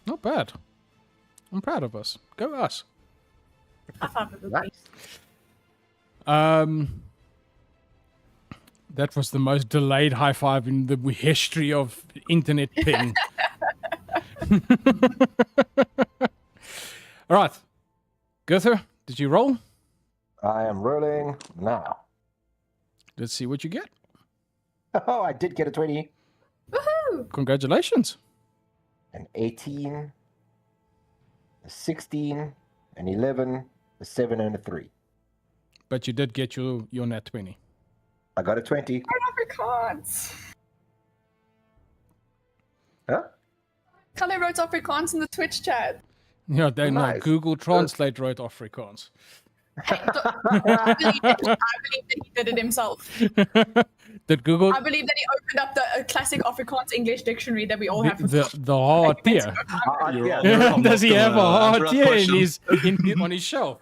Not bad. I'm proud of us. Go us. High five, everybody. Nice. That was the most delayed high five in the history of internet ping. All right. Goethe, did you roll? I am rolling now. Let's see what you get. Oh, I did get a 20. Woohoo! Congratulations. An 18. A 16. an 11, a 7, and a 3. But you did get your nat 20. I got a 20. Afrikaans. Huh? Kalle wrote Afrikaans in the Twitch chat. Yeah, they know. Nice. Google Translate wrote Afrikaans. Hey, I believe that he did it himself. Did Google I believe that he opened up the classic Afrikaans English dictionary that we all have. the heart here? Yeah. I'm Does not he have a gonna answer heart that here question. on his shelf?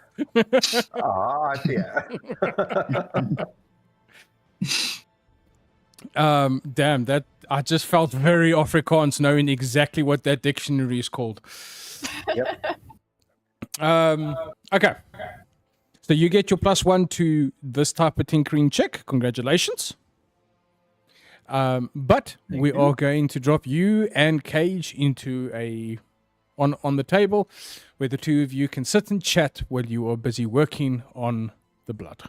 Yeah. Damn, that I just felt very Afrikaans knowing exactly what that dictionary is called. Yep. Okay. So you get your +1 to this type of tinkering check. Congratulations. But we are going to drop you and Cage into on the table where the two of you can sit and chat while you are busy working on the blood.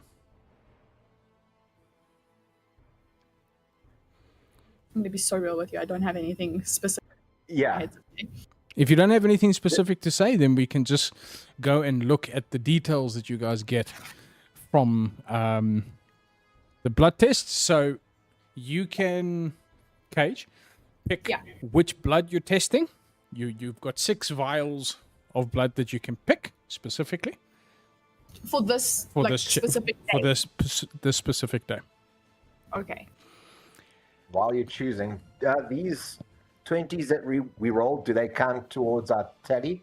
I'm gonna be so real with you. I don't have anything specific. Yeah. If you don't have anything specific to say, then we can just go and look at the details that you guys get from the blood tests. So you can, Cage, pick Yeah. which blood you're testing. You've got 6 vials of blood that you can pick specifically For this for like, this specific for day. this specific day. Okay. While you're choosing, these 20s that we rolled, do they count towards our tally?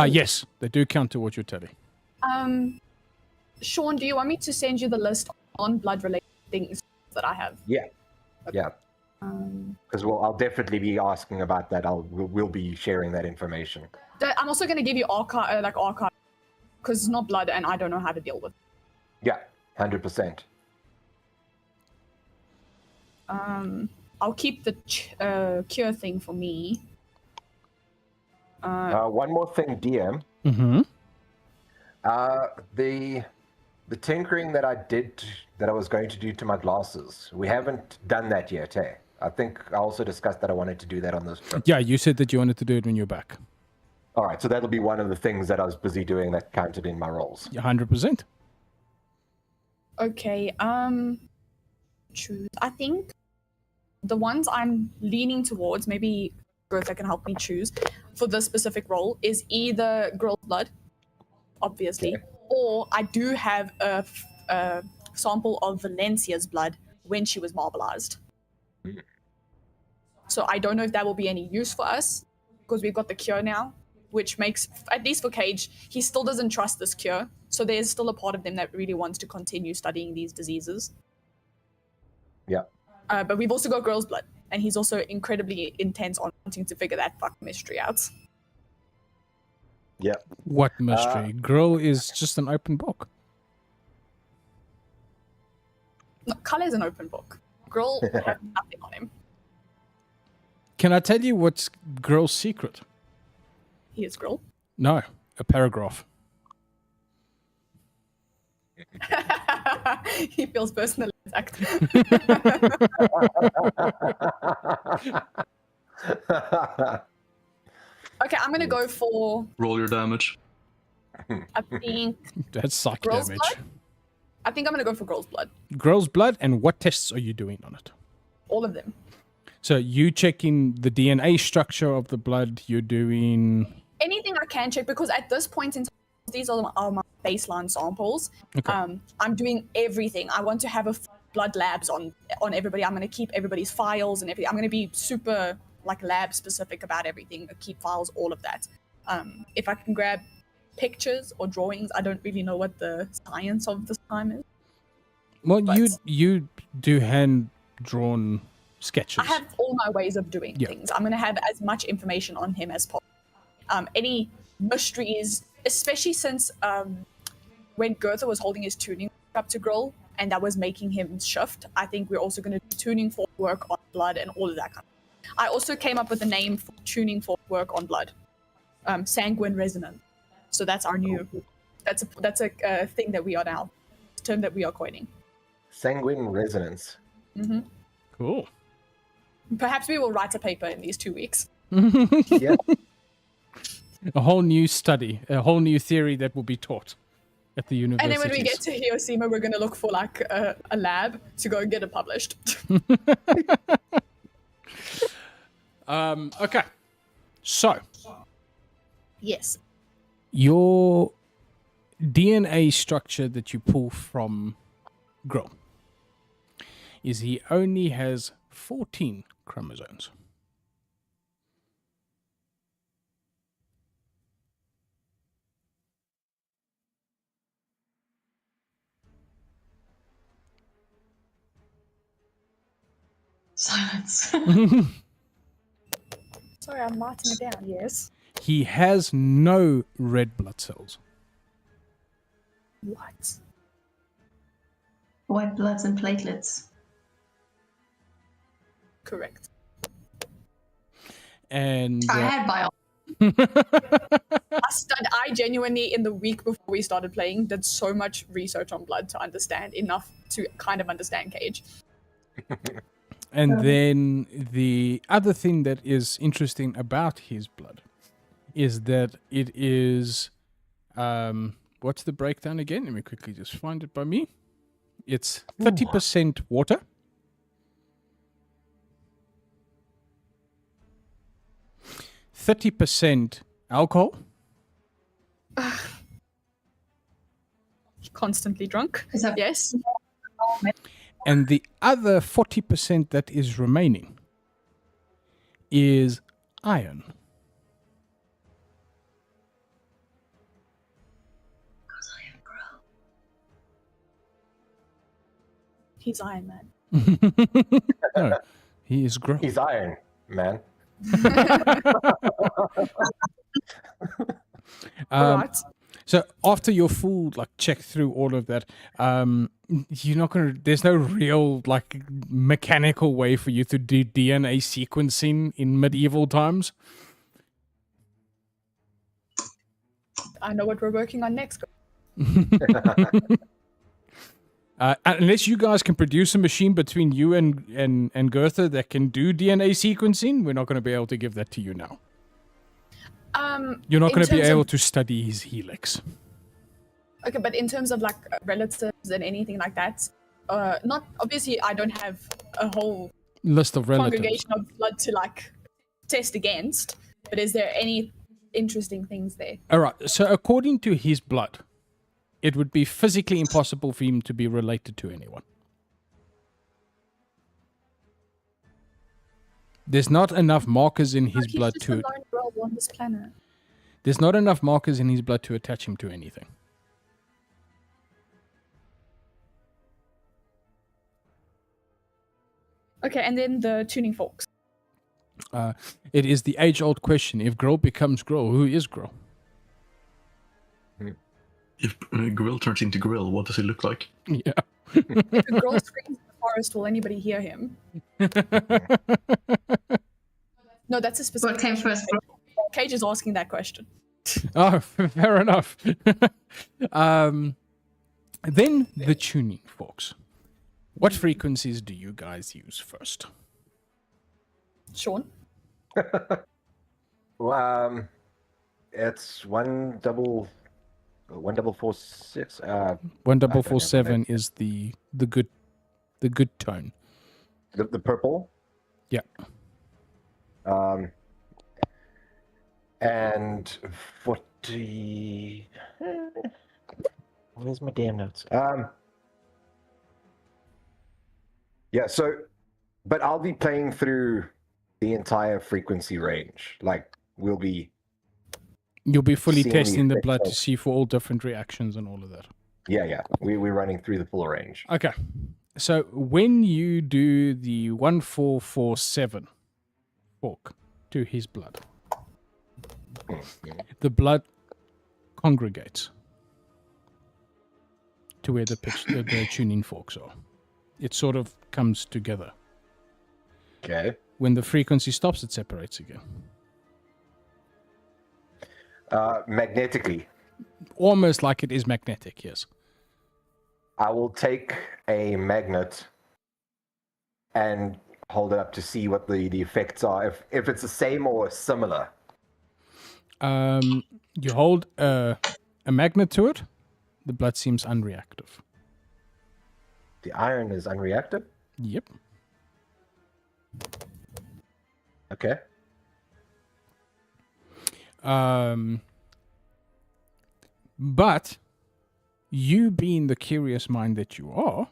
Yes, they do count towards your tally. Sean, do you want me to send you the list on blood-related things that I have? Yeah. Yeah. Because I'll definitely be asking about that. We'll be sharing that information. I'm also going to give you archive, because it's not blood, and I don't know how to deal with. Yeah, 100%. I'll keep the cure thing for me. One more thing, DM. Mm-hmm. The tinkering that I was going to do to my glasses, we haven't done that yet, eh? I think I also discussed that I wanted to do that on this trip. Yeah, you said that you wanted to do it when you're back. All right, so that'll be one of the things that I was busy doing that counted in my rolls. 100%. Okay, choose. I think the ones I'm leaning towards, maybe Bertha can help me choose for this specific role, is either girl's blood, obviously, Okay. or I do have a sample of Valencia's blood when she was marbleized. So I don't know if that will be any use for us, because we've got the cure now, which makes, at least for Cage, he still doesn't trust this cure. So there's still a part of them that really wants to continue studying these diseases. Yeah. But we've also got girl's blood, and he's also incredibly intense on wanting to figure that fucking mystery out. Yeah. What mystery? Girl is just an open book. No, Kalle's an open book. Girl will have nothing on him. Can I tell you what's Girl's secret? He is girl. No, a paragraph. He feels personally attacked. Okay, I'm gonna go for, Roll your damage. I think That's psych girl's damage. blood. I think I'm gonna go for girl's blood. Girl's blood, and what tests are you doing on it? All of them. So you checking the DNA structure of the blood, you're doing... Anything I can check, because at this point in time, these are my baseline samples. Okay. I'm doing everything. I want to have blood labs on everybody. I'm going to keep everybody's files and everything. I'm going to be super lab specific about everything. Keep files, all of that. If I can grab pictures or drawings, I don't really know what the science of this time is. Well, but- you do hand-drawn sketches. I have all my ways of doing Yeah. things. I'm going to have as much information on him as possible. Any mysteries, especially since when Goethe was holding his tuning up to Grill, and that was making him shift, I think we're also going to do tuning for work on blood and all of that kind of. I also came up with a name for tuning for work on blood, sanguine resonance. So that's our new. That's a thing that we are now, term that we are coining. Sanguine resonance. Cool. Perhaps we will write a paper in these 2 weeks. Yeah. A whole new study, a whole new theory that will be taught at the university. And then when we get to Hiroshima, we're gonna look for like a lab to go and get it published. Okay. So, Yes. your DNA structure that you pull from Grill is he only has 14 chromosomes. Silence. Sorry, I'm writing it down. Yes. He has no red blood cells. What? White bloods and platelets. Correct. And I had biology. I genuinely, in the week before we started playing, did so much research on blood to understand enough to kind of understand Cage. And then the other thing that is interesting about his blood is that it is, what's the breakdown again? Let me quickly just find it by me. It's 30% water, 30% alcohol, Constantly drunk. Is that Yes. and the other 40% that is remaining is iron. He's Iron Man. No, he is gross. He's iron, man. Right. So after your full check through all of that, you're not gonna. There's no real mechanical way for you to do DNA sequencing in medieval times. I know what we're working on next. Unless you guys can produce a machine between you and Gertha that can do DNA sequencing, we're not going to be able to give that to you now. You're not in going to be terms able of- to study his helix. Okay, but in terms of relatives and anything like that, not obviously I don't have a whole List of relatives. congregation of blood to test against, but is there any interesting things there? All right. So according to his blood, it would be physically impossible for him to be related to anyone. There's not enough markers in his He's blood just to. a lone girl on this planet. There's not enough markers in his blood to attach him to anything. Okay, and then the tuning forks. It is the age-old question: if Grill becomes Grill, who is Grill? If Grill turns into Grill, what does he look like? Yeah. If a girl screams in the forest, will anybody hear him? No, that's a specific. What came first? Cage is asking that question. Oh, fair enough. Then the tuning forks. What frequencies do you guys use first? Sean? Well, it's 1446. 1447 is the good tone. The purple. Yeah. And 40. Where's my damn notes? Yeah. So, but I'll be playing through the entire frequency range. We'll be. You'll be fully Seeing the testing the effects blood to of- see for all different reactions and all of that. Yeah. We're running through the full range. Okay. So when you do the 1447 fork to his blood, the blood congregates to where the tuning forks are. It sort of comes together. Okay. When the frequency stops, it separates again. Magnetically, Almost like it is magnetic, yes. I will take a magnet and hold it up to see what the effects are. If it's the same or similar. You hold a magnet to it. The blood seems unreactive. The iron is unreactive? Yep. Okay. But you, being the curious mind that you are,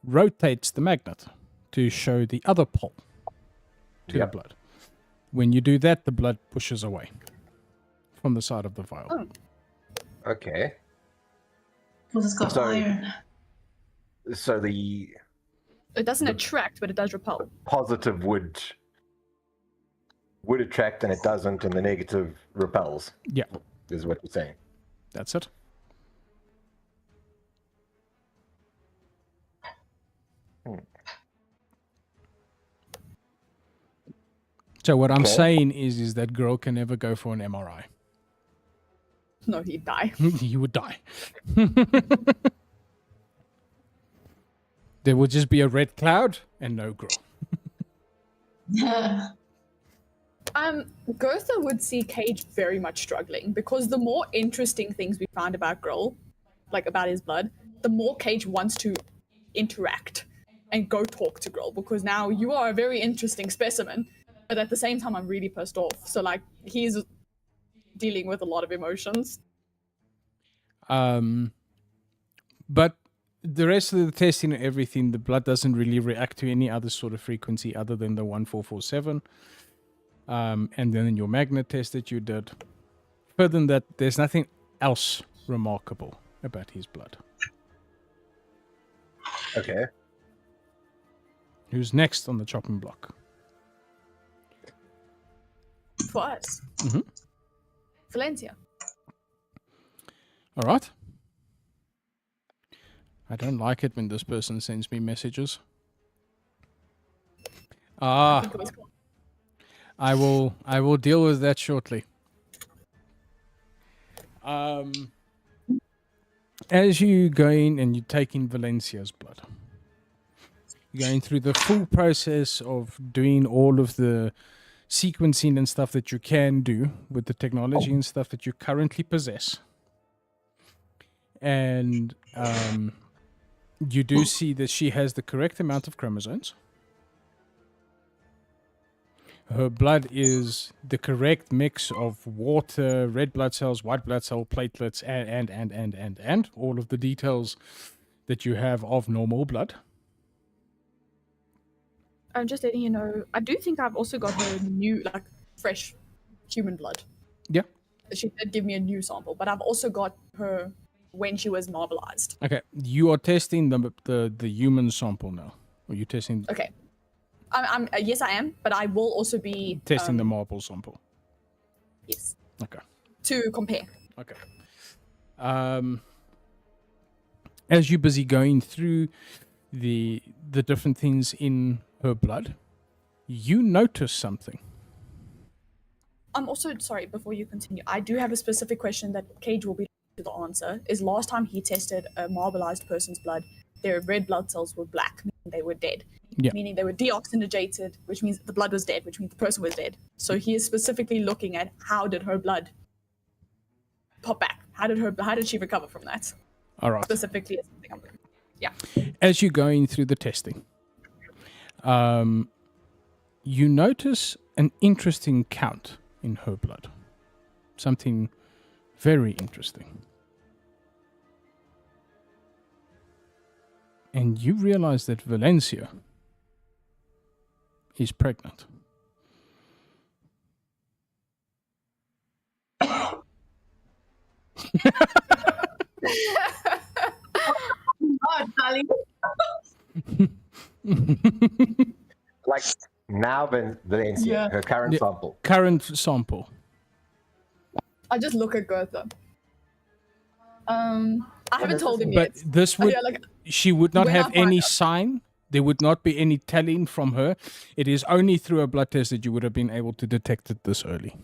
rotates the magnet to show the other pole to Yep. the blood. When you do that, the blood pushes away from the side of the vial. Oh. Okay. Because it's got Sorry. iron. So the It doesn't attract, but it does repel. positive would attract and it doesn't, and the negative repels, Yeah, is what you're saying. that's it. So what I'm Okay. saying is that girl can never go for an MRI. No, he'd die. You would die. There would just be a red cloud and no girl. Gotha would see Cage very much struggling because the more interesting things we find about Grohl, like about his blood, the more Cage wants to interact and go talk to Grohl because now you are a very interesting specimen, but at the same time I'm really pissed off. So like he's dealing with a lot of emotions. But the rest of the testing and everything, the blood doesn't really react to any other sort of frequency other than the 1447. And then in your magnet test that you did, further than that, there's nothing else remarkable about his blood. Okay. Who's next on the chopping block? For us. Mhm. Valencia. All right. I don't like it when this person sends me messages. I think it was cool. I will deal with that shortly. As you go in and you take in Valencia's blood, you're going through the full process of doing all of the sequencing and stuff that you can do with the technology and stuff that you currently possess. And you do see that she has the correct amount of chromosomes. Her blood is the correct mix of water, red blood cells, white blood cell, platelets, and all of the details that you have of normal blood. I'm just letting you know, I do think I've also got her new, like, fresh human blood. Yeah. She did give me a new sample, but I've also got her when she was marbleized. Okay, you are testing the human sample now. Or you testing Okay. I'm yes, I am, but I will also be testing the marble sample? yes, Okay. to compare. Okay. As you're busy going through the different things in her blood, you notice something. I'm also sorry before you continue. I do have a specific question that Cage will be to the answer. Is last time he tested a marbleized person's blood, their red blood cells were black, meaning they were dead. Yeah. Meaning they were deoxygenated, which means the blood was dead, which means the person was dead. So he is specifically looking at how did her blood pop back? How did she recover from that? All right. Specifically, is something I'm looking. Yeah. As you're going through the testing, you notice an interesting count in her blood. Something very interesting. And you realize that Valencia is pregnant. Oh, darling. Like now, Valencia, Yeah. her current Yeah. sample. Current sample. I just look at Goethe. I haven't told him But yet. this would, Yeah, like, she would not when I have find any out. sign. There would not be any telling from her. It is only through a blood test that you would have been able to detect it this early.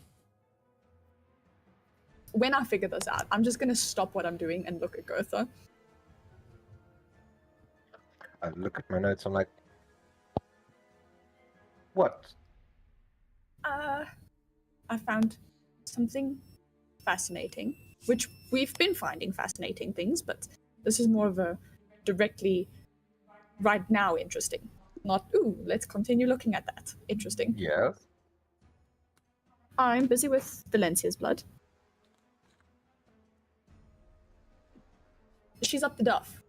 when I figure this out, I'm just gonna stop what I'm doing and look at Goethe. I look at my notes. I'm like, what? I found something fascinating, which we've been finding fascinating things, but this is more of a directly right now interesting. Not, ooh, let's continue looking at that. Interesting. Yes. I'm busy with Valencia's blood. She's up the duff.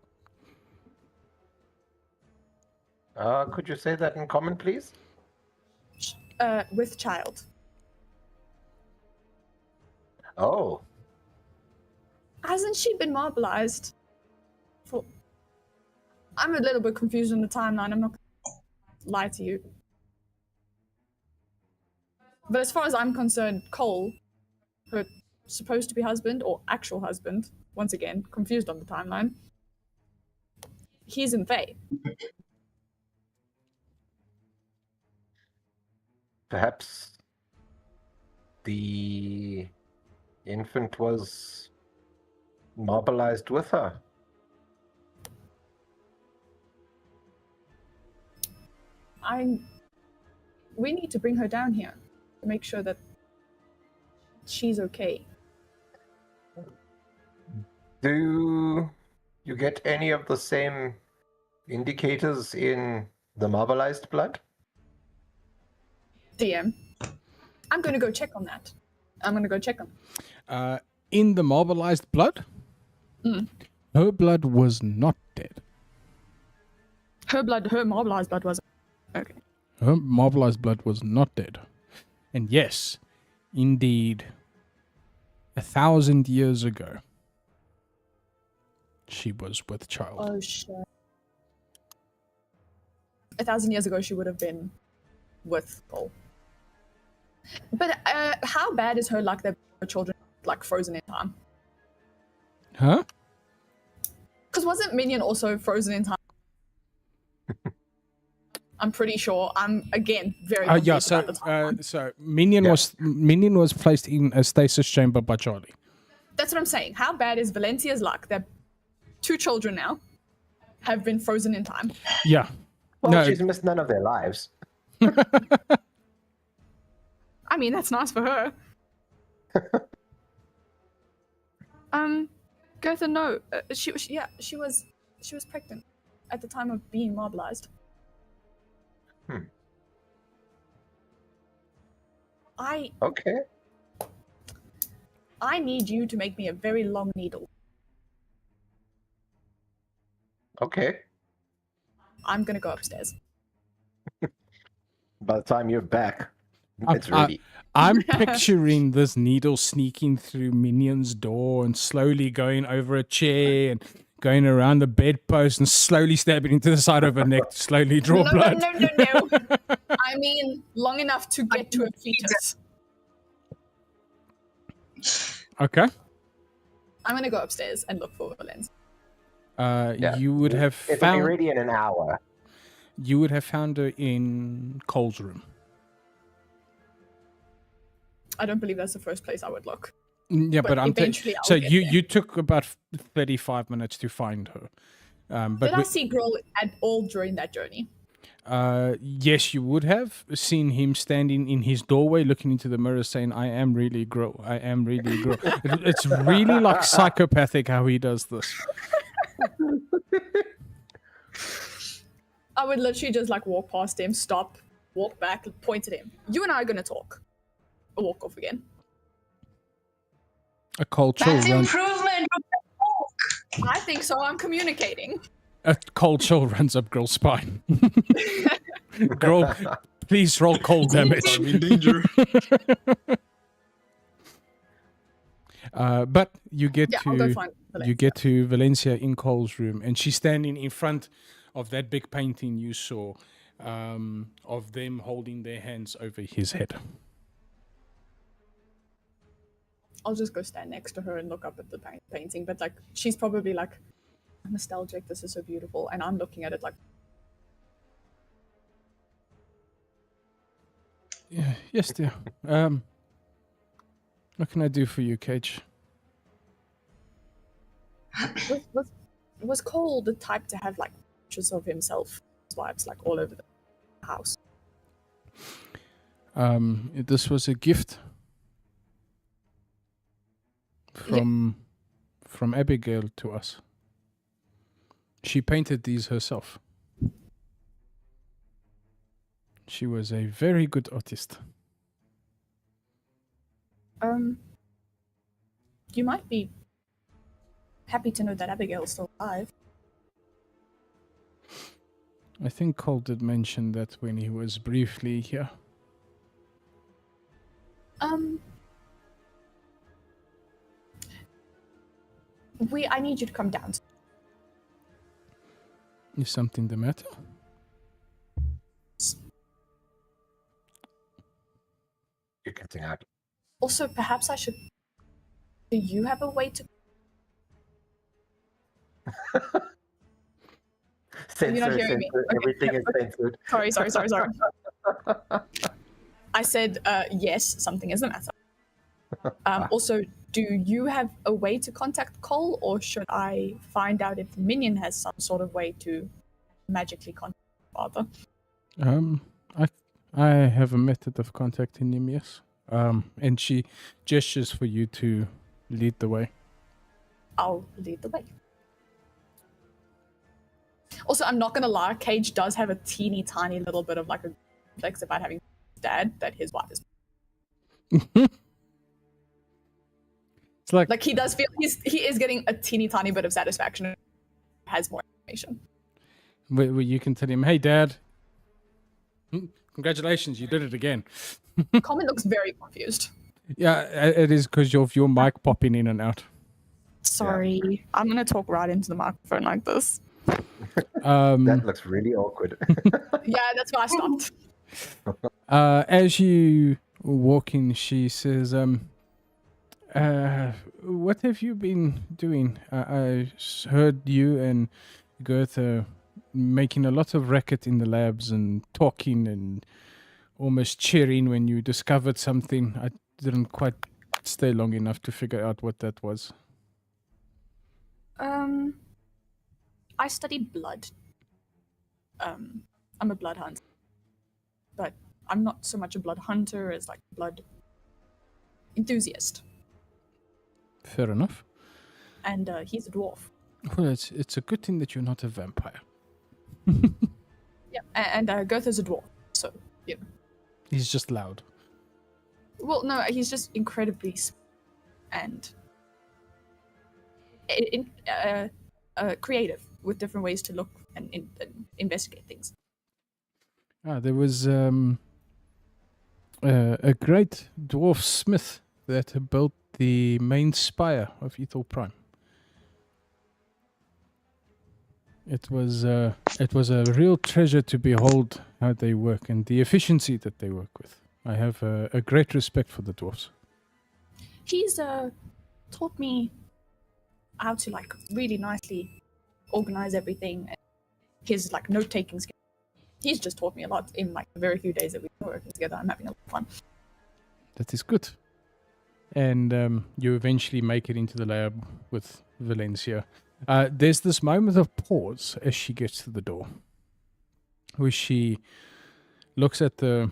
Could you say that in common, please? With child. Oh, Hasn't she been mobilized? For... I'm a little bit confused on the timeline. I'm not gonna lie to you. But as far as I'm concerned, Cole, her supposed to be husband or actual husband, once again, confused on the timeline, he's in Fae. perhaps the infant was mobilized with her. We need to bring her down here to make sure that she's okay. Do you get any of the same indicators in the mobilized blood? DM. I'm gonna go check on that. In the mobilized blood, her blood was not dead. Her mobilized blood wasn't. Okay. Her mobilized blood was not dead. And yes, indeed, 1,000 years ago, she was with child. Oh shit. 1,000 years ago, she would have been with Cole. But how bad is her luck that her children like frozen in time? Huh? Because wasn't Minion also frozen in time? I'm pretty sure. I'm again very confused Yeah. about the timeline. So Minion was placed in a stasis chamber by Charlie. That's what I'm saying. How bad is Valencia's luck that 2 children now have been frozen in time? Yeah. Well, No. she's missed none of their lives. I mean, that's nice for her. Gertha, no. She was pregnant at the time of being mobilized. Okay. I need you to make me a very long needle. Okay. I'm gonna go upstairs. By the time you're back, it's Uh, ready. I'm picturing this needle sneaking through Minion's door and slowly going over a chair and going around the bedpost and slowly stabbing into the side of her neck to slowly draw blood. No. I mean, long enough to get to a fetus. Okay. I'm gonna go upstairs and look for Valencia. Yeah. You would have It'll be found ready in an hour. you would have found her in Cole's room. I don't believe that's the first place I would look. Yeah, but I'm eventually I'll so get you there. you took about 35 minutes to find her. Did I see Grill at all during that journey? Yes, you would have seen him standing in his doorway, looking into the mirror, saying, "I am really Grill. I am really Grill." It's really like psychopathic how he does this. I would literally just like walk past him, stop, walk back, point at him. You and I are gonna talk. I'll walk off again. A cold chill That's runs. improvement. I think so. I'm communicating. A cold chill runs up Grill's spine. Grill, please roll cold damage. I'm in danger. But you get Yeah, I'll go to find Valencia. you get to Valencia in Cole's room, and she's standing in front of that big painting you saw of them holding their hands over his head. I'll just go stand next to her and look up at the painting. But like, she's probably like, nostalgic. This is so beautiful, and I'm looking at it like, Yeah, yes, dear. What can I do for you, Cage? was Cole the type to have like pictures of himself, his wives, like all over the house? This was a gift from Abigail to us. She painted these herself. She was a very good artist. You might be happy to know that Abigail's still alive. I think Cole did mention that when he was briefly here. I need you to come down. Is something the matter? You're getting out. Also, perhaps I should. Do you have a way to? Censor, not hearing me. censor. Okay, Everything yeah, is censored. Sorry. I said yes. Something is the matter. Also, do you have a way to contact Cole, or should I find out if Minion has some sort of way to magically contact Father? I have a method of contacting him, yes. And she gestures for you to lead the way. I'll lead the way. Also, I'm not gonna lie, Cage does have a teeny tiny little bit of like a complex about having dad that his wife is. It's like He does feel he is getting a teeny tiny bit of satisfaction and has more information. where you can tell him, "Hey, Dad, congratulations, you did it again." Coleman looks very confused. Yeah, it is because of your mic popping in and out. Sorry, I'm gonna talk right into the microphone like this. That looks really awkward. Yeah, that's why I stopped. As you walk in, she says, what have you been doing? I heard you and Goethe making a lot of racket in the labs and talking and almost cheering when you discovered something. I didn't quite stay long enough to figure out what that was. I study blood. I'm a blood hunter. But I'm not so much a blood hunter as like a blood enthusiast. Fair enough. And he's a dwarf. Well, it's a good thing that you're not a vampire. Yeah, and Goethe's a dwarf, so, you know. He's just loud. Well, no, he's just incredibly and creative with different ways to look and investigate things. There was a great dwarf smith that built the main spire of Ethel Prime. It was a real treasure to behold how they work and the efficiency that they work with. I have a great respect for the dwarves. He's taught me how to like really nicely organize everything. And his like note-taking skill. He's just taught me a lot in like the very few days that we've been working together. I'm having a lot of fun. That is good. And you eventually make it into the lab with Valencia. There's this moment of pause as she gets to the door, where she looks at the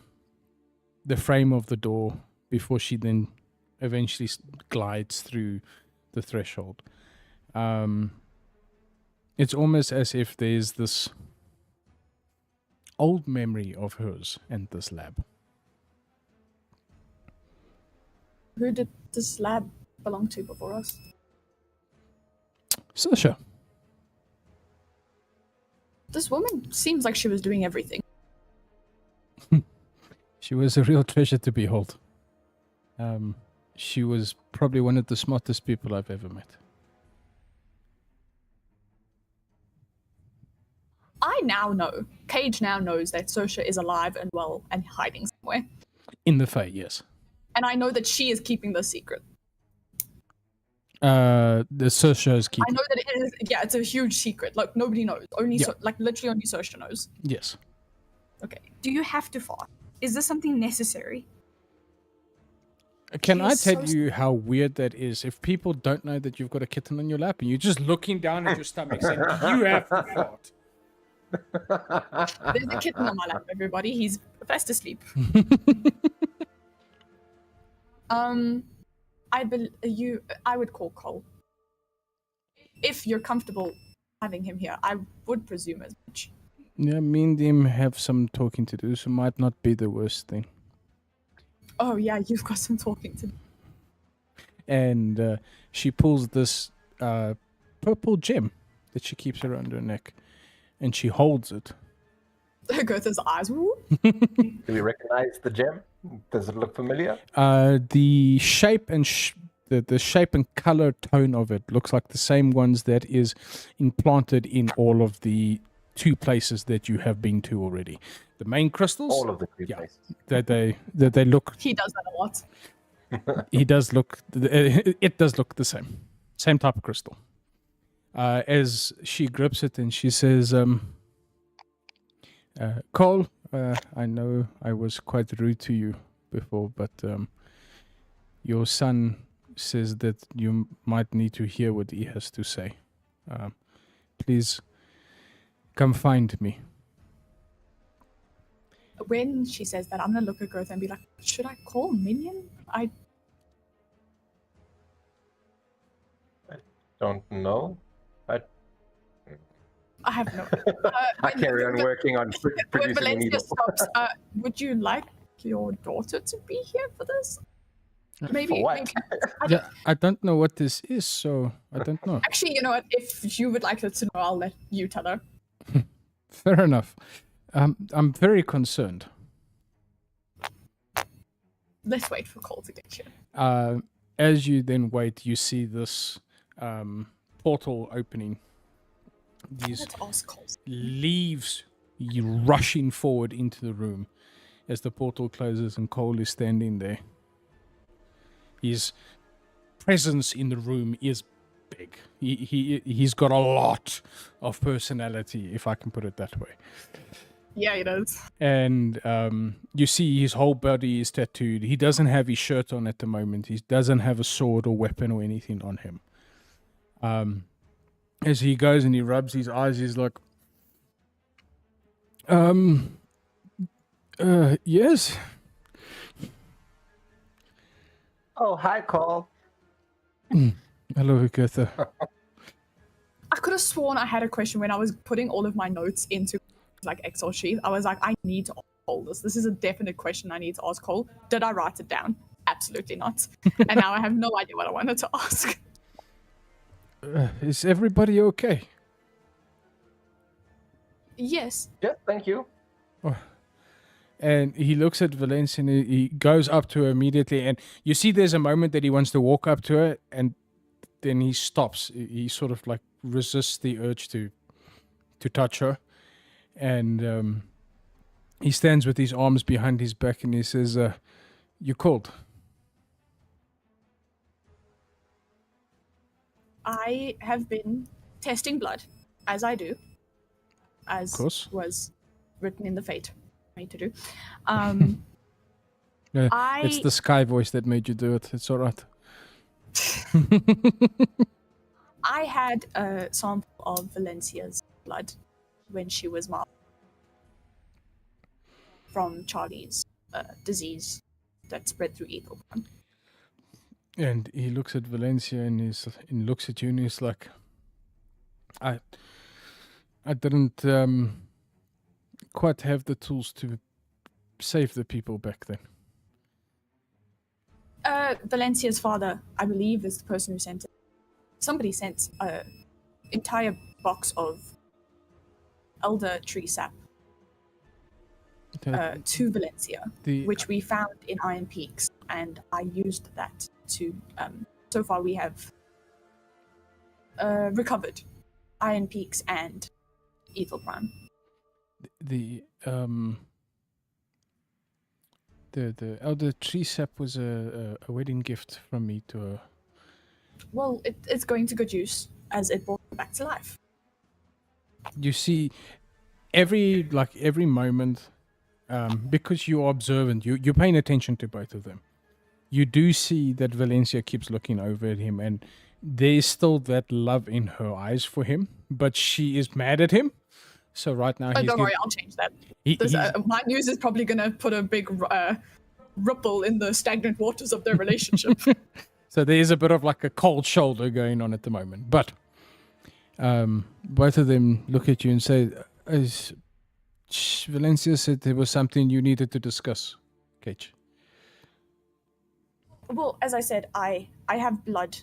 frame of the door before she then eventually glides through the threshold. It's almost as if there's this old memory of hers and this lab. Who did this lab belong to before us? Sasha. This woman seems like she was doing everything. She was a real treasure to behold. She was probably one of the smartest people I've ever met. I now know, Cage now knows that Sosha is alive and well and hiding somewhere. In the Fae, yes. And I know that she is keeping the secret. The Sosha is keeping. I know that it is, yeah, it's a huge secret. Like, nobody knows. Only, Yeah. literally only Sosha knows. Yes. Okay. Do you have to fart? Is this something necessary? Can She I is tell so you how weird that is? If people don't know that you've got a kitten on your lap and you're just looking down at your stomach saying, you have to fart. There's a kitten on my lap, everybody. He's fast asleep. I would call Cole. If you're comfortable having him here, I would presume as much. Yeah, me and him have some talking to do, so might not be the worst thing. Oh yeah, you've got some talking to do. And she pulls this purple gem that she keeps around her neck, and she holds it. Goethe's eyes. Woo. Do we recognize the gem? Does it look familiar? The shape and the shape and color tone of it looks like the same ones that is implanted in all of the 2 places that you have been to already. The main crystals, All of the 2 yeah. places. that they look. He does that a lot. He does look. It does look the same type of crystal. As she grips it and she says, "Cole, I know I was quite rude to you before, but your son says that you might need to hear what he has to say. Please come find me." When she says that, I'm gonna look at Goethe and be like, should I call Minion? I Don't know. I have no. I carry on working on When producing a Valencia needle. stops, would you like your daughter to be here for this? Maybe. For what? maybe Yeah, I don't know what this is, so I don't know. Actually, you know what? If you would like her to know, I'll let you tell her. Fair enough. I'm very concerned. Let's wait for Cole to get here. As you then wait, you see this portal opening. These Let's ask Cole. leaves rushing forward into the room as the portal closes and Cole is standing there. His presence in the room is big. He's got a lot of personality, if I can put it that way. Yeah, he does. And you see his whole body is tattooed. He doesn't have his shirt on at the moment. He doesn't have a sword or weapon or anything on him. As he goes and he rubs his eyes, he's like, yes. Oh, hi, Cole. Hello, Goethe. I could have sworn I had a question when I was putting all of my notes into like Excel sheet. I was like, I need to ask Cole this. This is a definite question I need to ask Cole. Did I write it down? Absolutely not. And now I have no idea what I wanted to ask. Is everybody okay? Yes. Yeah, thank you. And he looks at Valencia and he goes up to her immediately. And you see there's a moment that he wants to walk up to her and then he stops. He sort of like resists the urge to touch her. And he stands with his arms behind his back and he says, you called? I have been testing blood, as I do. As Of course. was written in the fate for me to do. It's the sky voice that made you do it. It's all right. I had a sample of Valencia's blood when she was marked from Charlie's disease that spread through Ethelborn. And he looks at Valencia and he looks at you and he's like, I didn't quite have the tools to save the people back then. Valencia's father, I believe, is the person who sent it. Somebody sent an entire box of elder tree sap to Valencia, which we found in Iron Peaks, and I used that to. So far, we have recovered Iron Peaks and Ethelbrand. The elder tree sap was a wedding gift from me to her. Well, it's going to good use as it brought her back to life. You see, every moment, because you're observant, you're paying attention to both of them. You do see that Valencia keeps looking over at him, and there's still that love in her eyes for him, but she is mad at him. So right now, Don't worry, I'll change that. My news is probably going to put a big ripple in the stagnant waters of their relationship. So there is a bit of like a cold shoulder going on at the moment. But both of them look at you and say, Valencia said there was something you needed to discuss, Cage. Well, as I said, I have blood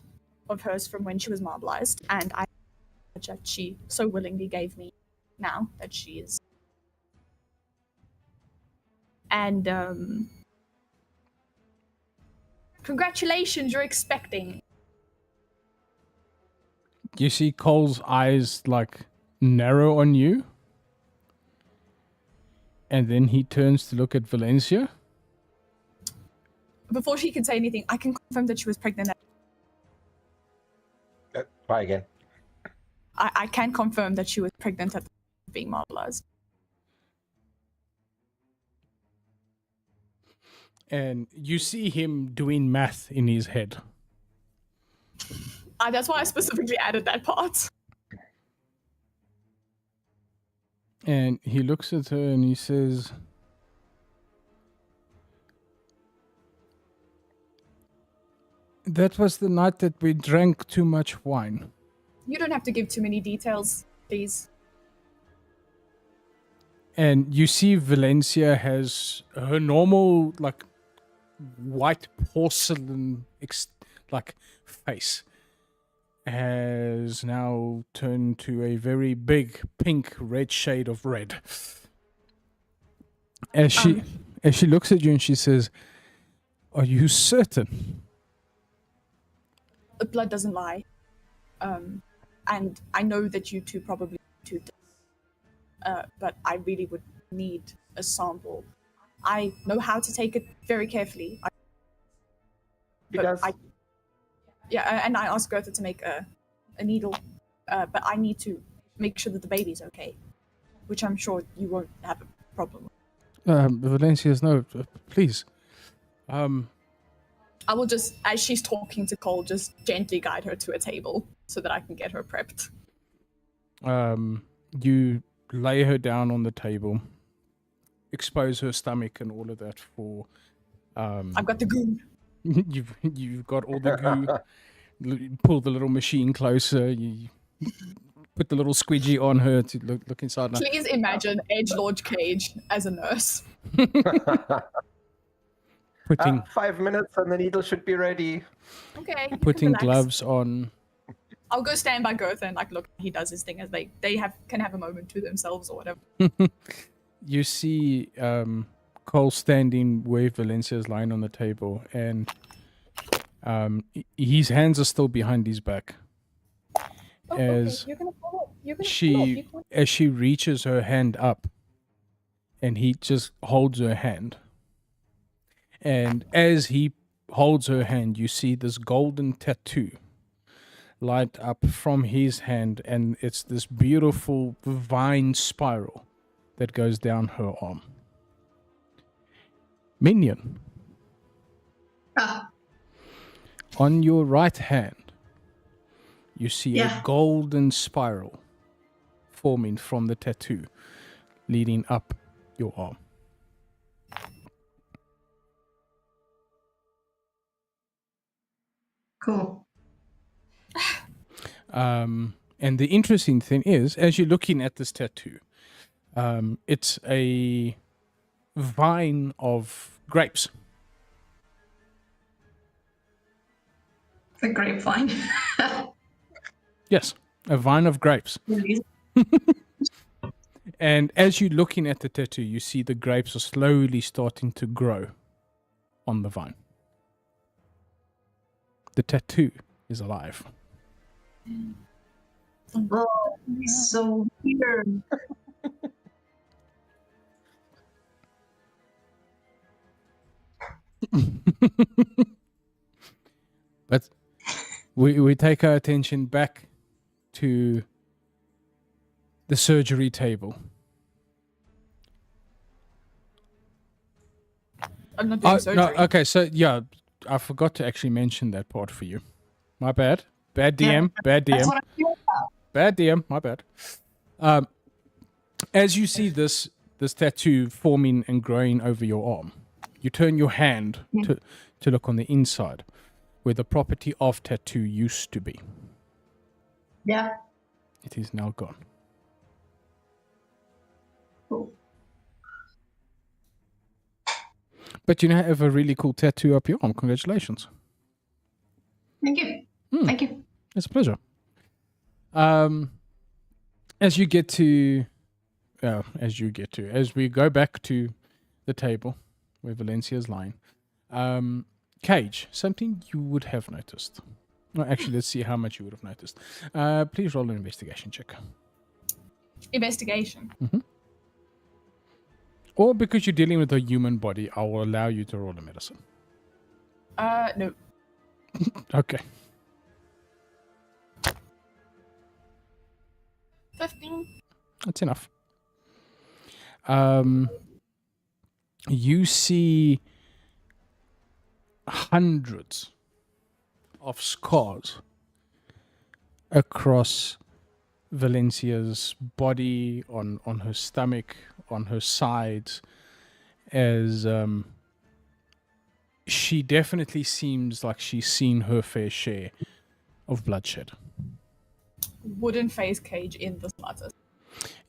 of hers from when she was marbleized, and I that she so willingly gave me now that she is. And congratulations, you're expecting. You see Cole's eyes like narrow on you. And then he turns to look at Valencia. Before she can say anything, I can confirm that she was pregnant. Try again. I can confirm that she was pregnant at being marbleized. And you see him doing math in his head. That's why I specifically added that part. And he looks at her and he says, that was the night that we drank too much wine. You don't have to give too many details, please. And you see Valencia has her normal, like, white porcelain, like, face has now turned to a very big pink red shade of red. As she looks at you and she says, "Are you certain?" The blood doesn't lie. And I know that you two probably do, but I really would need a sample. I know how to take it very carefully. And I asked Gertha to make a needle, but I need to make sure that the baby's okay, which I'm sure you won't have a problem with. Valencia's no, please. I will just, as she's talking to Cole, just gently guide her to a table so that I can get her prepped. You lay her down on the table, expose her stomach and all of that for. I've got the goo. You've got all the goo. Pull the little machine closer. You put the little squidgy on her to look inside. Please imagine Edgelord Cage as a nurse. Putting 5 minutes and the needle should be ready. Okay. you can putting relax. gloves on. I'll go stand by Gertha and look. He does his thing as they can have a moment to themselves or whatever. You see Cole standing where Valencia's lying on the table, and his hands are still behind his back. Oh, As okay. You're gonna follow. You're gonna follow. as she reaches her hand up, and he just holds her hand. And as he holds her hand, you see this golden tattoo light up from his hand, and it's this beautiful vine spiral that goes down her arm. Minion, on your right hand, you see a golden spiral forming from the tattoo, leading up your arm. Cool. And the interesting thing is, as you're looking at this tattoo, it's a vine of grapes. The grapevine. Yes, a vine of grapes. And as you're looking at the tattoo, you see the grapes are slowly starting to grow on the vine. The tattoo is alive. Oh, he's so weird. But we take our attention back to the surgery table. I'm not doing surgery. No, okay, so yeah, I forgot to actually mention that part for you. My bad. Bad DM. Bad DM. That's what I'm here about. Bad DM. My bad. As you see this tattoo forming and growing over your arm, you turn your hand to look on the inside, where the property of tattoo used to be. Yeah. It is now gone. Cool. But you now have a really cool tattoo up your arm. Congratulations. Thank you. Thank you. It's a pleasure. As we go back to the table where Valencia's lying, Cage, something you would have noticed. No, actually, let's see how much you would have noticed. Please roll an investigation check. Investigation. Or because you're dealing with a human body, I will allow you to roll a medicine. No. Okay. 15. That's enough. You see hundreds of scars across Valencia's body, on her stomach, on her sides, as she definitely seems like she's seen her fair share of bloodshed. Wooden face Cage in the slightest.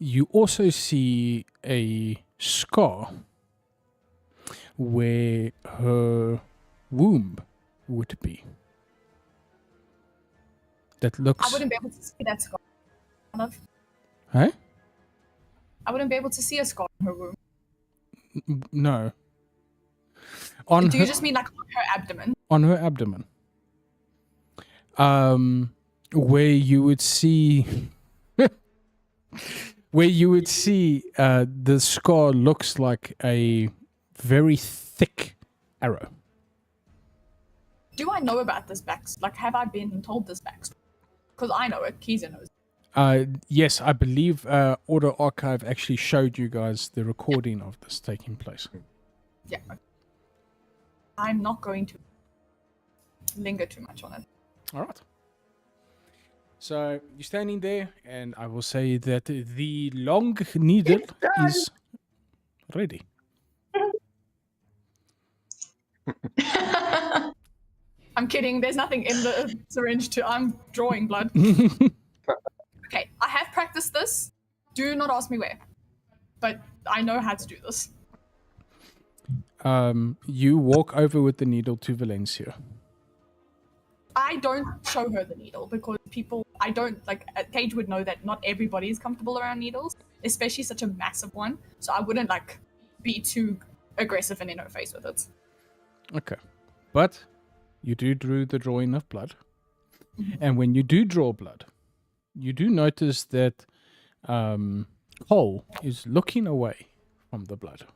You also see a scar where her womb would be. That looks... I wouldn't be able to see that scar. Huh? I wouldn't be able to see a scar in her womb. No. Do you just mean like on her abdomen? On her abdomen. Where you would see... where you would see the scar looks like a very thick arrow. Do I know about this backstory? Like, have I been told this backstory? Because I know it. Kiza knows. Yes, I believe Order Archive actually showed you guys the recording of this taking place. Yeah. I'm not going to linger too much on it. All right. So you're standing there, and I will say that the long needle is ready. I'm kidding. There's nothing in the syringe to... I'm drawing blood. Okay, I have practiced this. Do not ask me where. But I know how to do this. You walk over with the needle to Valencia. I don't show her the needle because Cage would know that not everybody is comfortable around needles, especially such a massive one. So I wouldn't be too aggressive and in her face with it. Okay. But you do the drawing of blood. And when you do draw blood, you do notice that Cole is looking away from the blood.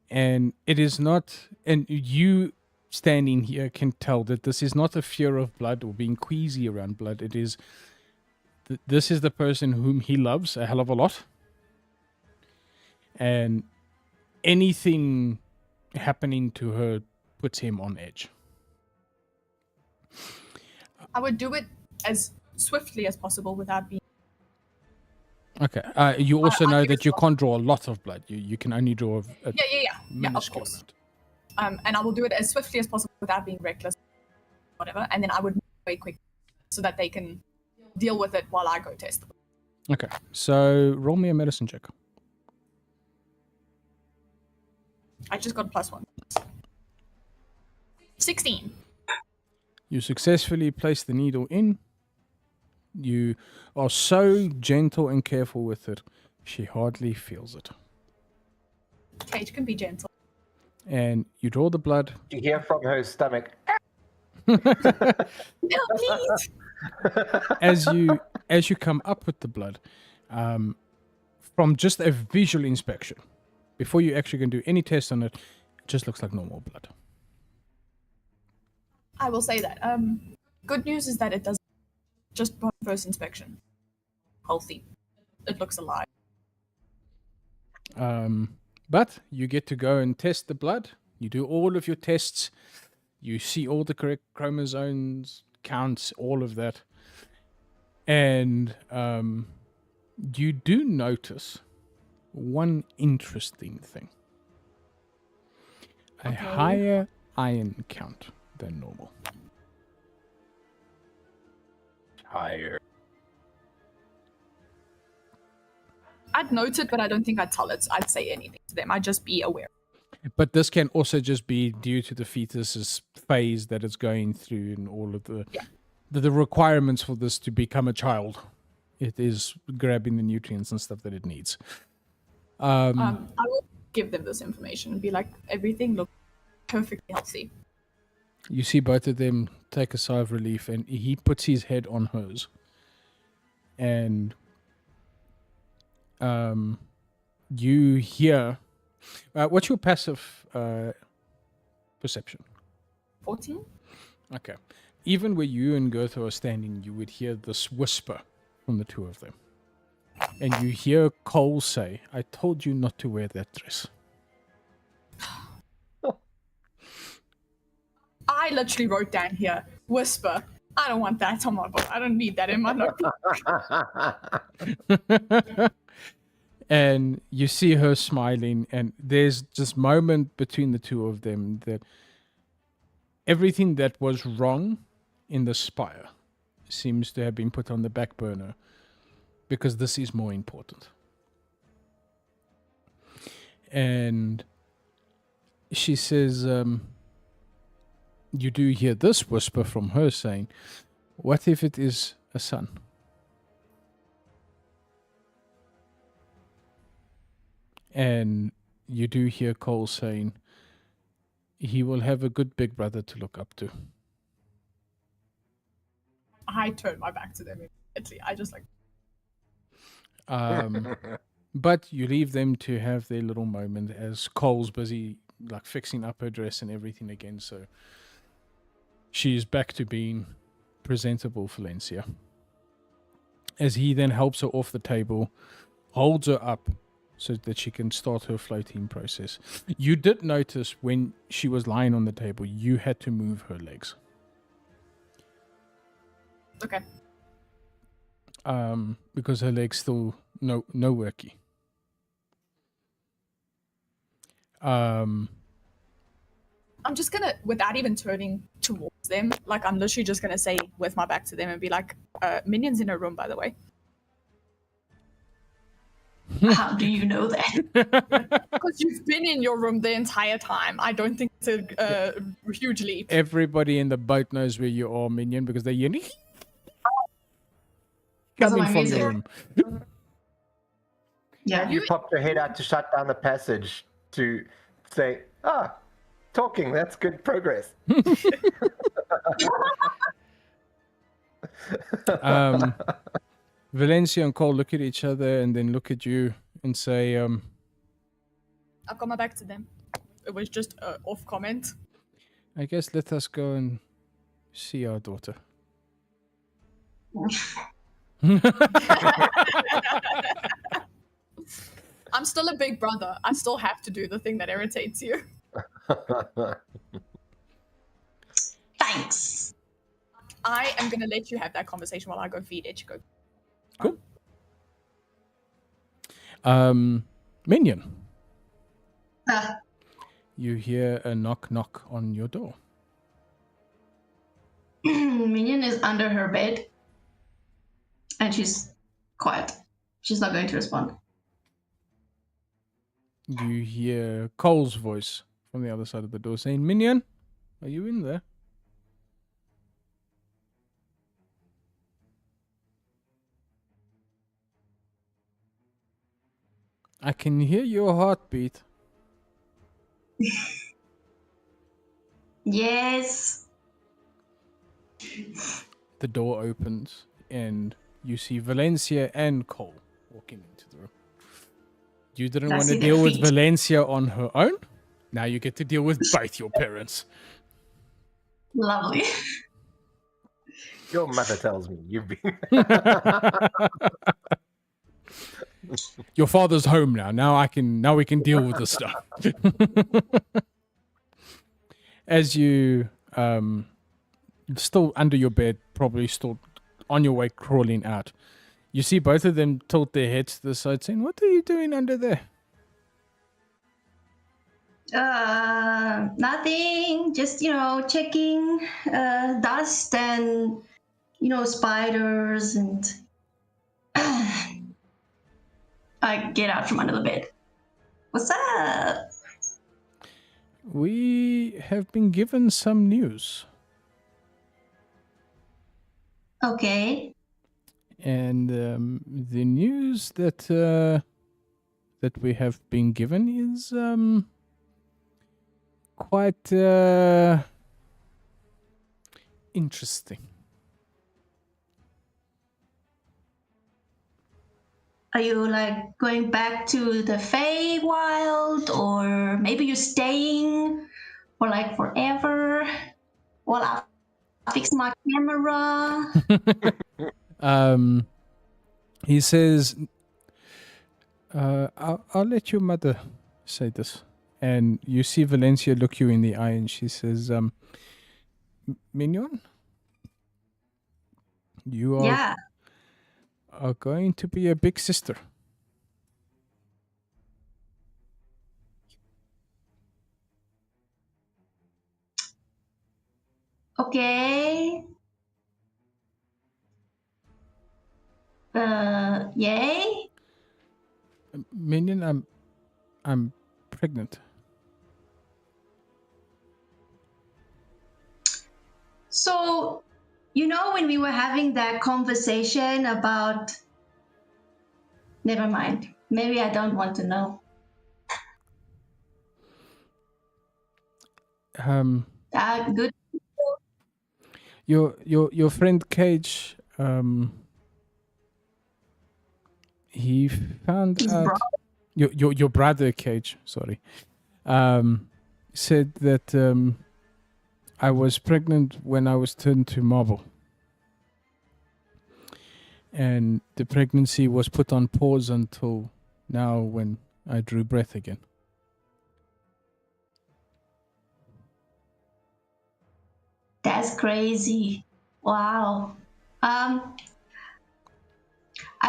And it is not, and you standing here can tell that this is not a fear of blood or being queasy around blood. It is, this is the person whom he loves a hell of a lot. And anything happening to her puts him on edge. I would do it as swiftly as possible without being... Okay. You also know that you can't draw a lot of blood. You can only draw a Yeah, of minuscule course. amount. And I will do it as swiftly as possible without being reckless, whatever. And then I would move away quick so that they can deal with it while I go test them. Okay. So roll me a medicine check. I just got +1. 16. You successfully place the needle in. You are so gentle and careful with it, she hardly feels it. Cage can be gentle. And you draw the blood. You hear from her stomach. No, please. As you come up with the blood, from just a visual inspection, before you actually can do any test on it, it just looks like normal blood. I will say that. Good news is that it does just on first inspection. Healthy. It looks alive. But you get to go and test the blood. You do all of your tests. You see all the correct chromosomes, counts, all of that. And you do notice one interesting thing. A higher iron count than normal. Higher. I'd note it, but I don't think I'd tell it. I'd say anything to them. I'd just be aware. But this can also just be due to the fetus's phase that it's going through and all of the requirements for this to become a child. It is grabbing the nutrients and stuff that it needs. I will give them this information and be like, everything looks perfectly healthy. You see both of them take a sigh of relief, and he puts his head on hers. And you hear... what's your passive perception? 14? Okay. Even where you and Gertha are standing, you would hear this whisper from the two of them. And you hear Cole say, I told you not to wear that dress. I literally wrote down here, whisper. I don't want that on my book. I don't need that in my notebook. And you see her smiling, and there's this moment between the two of them that everything that was wrong in the spire seems to have been put on the back burner because this is more important. And she says, you do hear this whisper from her saying, what if it is a son? And you do hear Cole saying, he will have a good big brother to look up to. I turned my back to them immediately. I just like, But you leave them to have their little moment as Cole's busy like fixing up her dress and everything again. So she's back to being presentable, Valencia. As he then helps her off the table, holds her up so that she can start her floating process. You did notice when she was lying on the table, you had to move her legs. okay. Because her legs still no worky. I'm just gonna, without even turning towards them, like I'm literally just gonna say with my back to them and be like, Minion's in her room, by the way. How do you know that? Because you've been in your room the entire time. I don't think it's a huge leap. Everybody in the boat knows where you are, Minion, because they're Because of coming my from music. the room. Yeah. You popped your head out to shut down the passage to say, talking, that's good progress. Valencia and Cole look at each other and then look at you and say, I've got my back to them. It was just an off comment. I guess let us go and see our daughter. I'm still a big brother. I still have to do the thing that irritates you. Thanks. I am going to let you have that conversation while I go feed Ichigo. Cool. Minion, you hear a knock knock on your door. Minion is under her bed. And she's quiet. She's not going to respond. You hear Cole's voice from the other side of the door saying, Minion, are you in there? I can hear your heartbeat. Yes. The door opens and you see Valencia and Cole walking into the room. You didn't I want to see their deal with feet. Valencia on her own. Now you get to deal with both your parents. Lovely. Your mother tells me you've been. Your father's home now. Now we can deal with this stuff. As you still under your bed, probably still on your way crawling out, you see both of them tilt their heads to the side saying, what are you doing under there? Nothing. Just checking dust and spiders and. I get out from under the bed. What's up? We have been given some news, Okay. and the news that we have been given is quite interesting. Are you like going back to the Feywild, or maybe you're staying for like forever? Well, I'll fix my camera. He says, I'll let your mother say this. And you see Valencia look you in the eye, and she says, Mignon, you Yeah. are going to be a big sister. Okay. Yay. Minion, I'm pregnant. So, when we were having that conversation about. Never mind. Maybe I don't want to know. Good. Your friend Cage, he found His out. brother. Your brother Cage, sorry, said that I was pregnant when I was turned to marble, and the pregnancy was put on pause until now when I drew breath again. That's crazy. Wow. I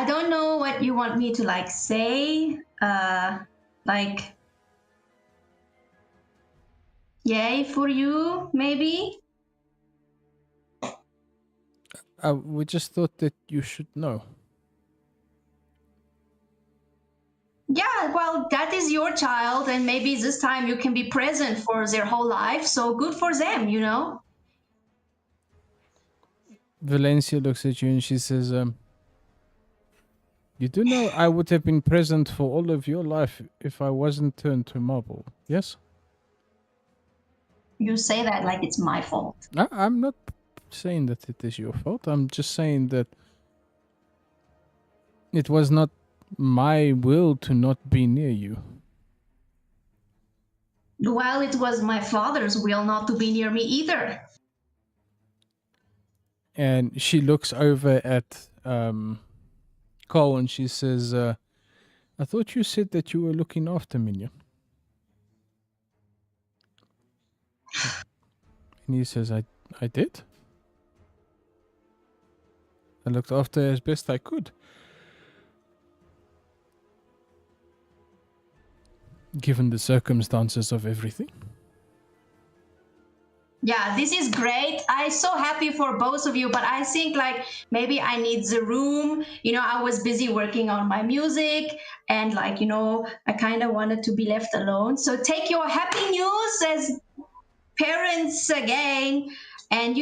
don't know what you want me to like say. Like, yay for you, maybe? We just thought that you should know. Yeah, well, that is your child, and maybe this time you can be present for their whole life. So good for them, Valencia looks at you and she says, you do know I would have been present for all of your life if I wasn't turned to marble, yes? You say that like it's my fault. I'm not saying that it is your fault. I'm just saying that it was not my will to not be near you. Well, it was my father's will not to be near me either. And she looks over at Cole and she says, I thought you said that you were looking after Minion. And he says, I did. I looked after her as best I could. Given the circumstances of everything. Yeah, this is great. I'm so happy for both of you, but I think like maybe I need the room. I was busy working on my music and like, I kind of wanted to be left alone. So take your happy news as parents again and,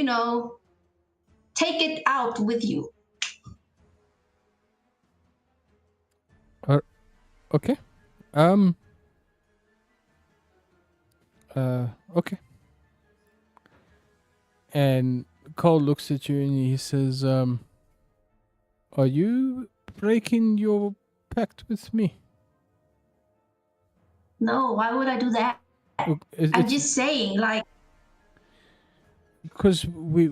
take it out with you. Okay. Okay. And Cole looks at you and he says, are you breaking your pact with me? No, why would I do that? I'm just saying, like, because we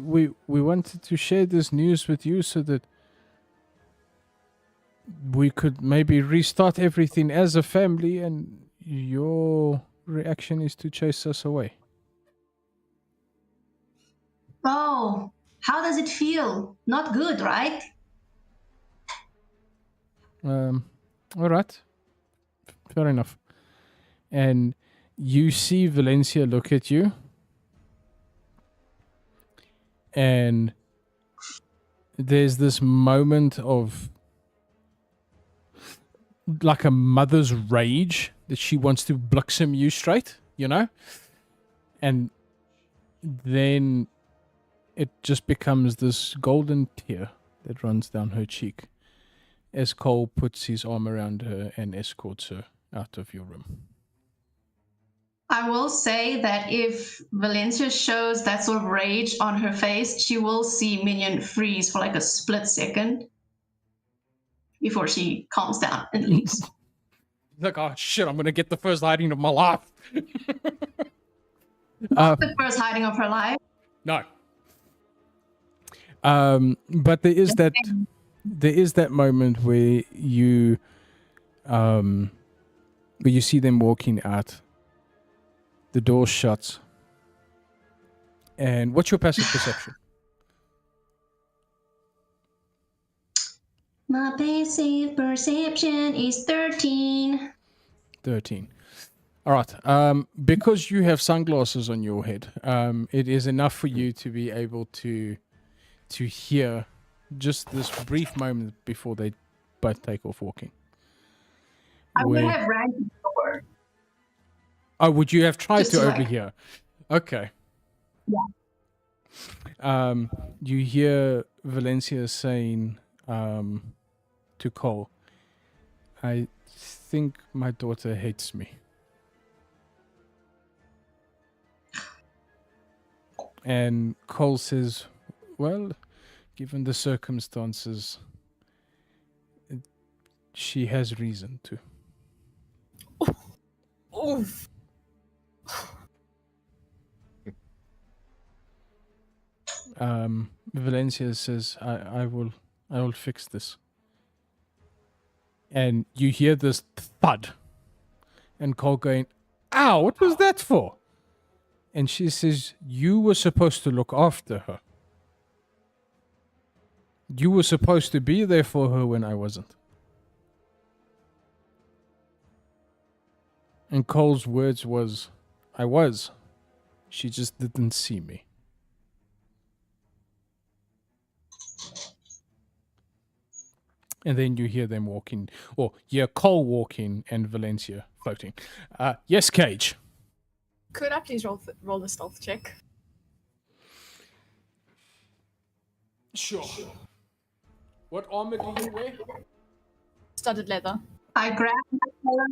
wanted to share this news with you so that we could maybe restart everything as a family, and your reaction is to chase us away. oh, how does it feel? Not good, right? All right. Fair enough. And You see Valencia look at you, and there's this moment of like a mother's rage that she wants to bliksem you straight, you know? And then it just becomes this golden tear that runs down her cheek as Cole puts his arm around her and escorts her out of your room. I will say that if Valencia shows that sort of rage on her face, she will see Minion freeze for like a split second before she calms down and leaves. Like, oh shit, I'm gonna get the first hiding of my life. The first hiding of her life. No. But there is that moment where you see them walking out. The door shuts. And what's your passive perception? My passive perception is 13. 13. All right. Because you have sunglasses on your head, it is enough for you to be able to hear just this brief moment before they both take off walking. I would have ran to the door. Oh, would you have tried Just to to, like- overhear? Okay. Yeah. You hear Valencia saying to Cole, I think my daughter hates me. And Cole says, well, given the circumstances, she has reason to. Oof. Valencia says, I will fix this. And you hear this thud. And Cole going, ow, what was that for? And she says, you were supposed to look after her. You were supposed to be there for her when I wasn't. And Cole's words was, I was. She just didn't see me. And then you hear them walking, or yeah, Cole walking and Valencia floating. Yes, Cage. Could I please roll the stealth check? Sure. What armor do you wear? Studded leather. I grab my pillow.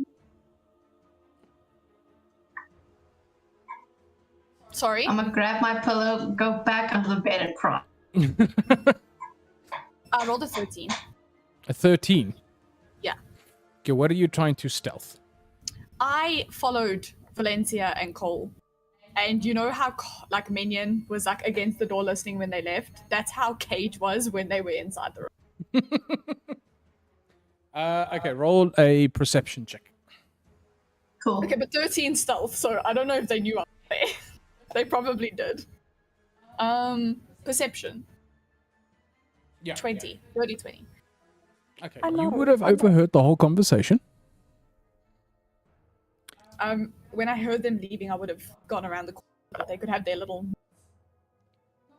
Sorry. I'm gonna grab my pillow, go back under the bed, and cry. I rolled a 13. A 13. Yeah. Okay, what are you trying to stealth? I followed Valencia and Cole. And you know how like Minion was like against the door listening when they left? That's how Cage was when they were inside the room. Okay, roll a perception check. Cool. Okay, but 13 stealth, so I don't know if they knew I was there. They probably did. Perception. Yeah. 20. 30, 20. Okay, I you know, would have I know. overheard the whole conversation. When I heard them leaving, I would have gone around the corner, but they could have their little...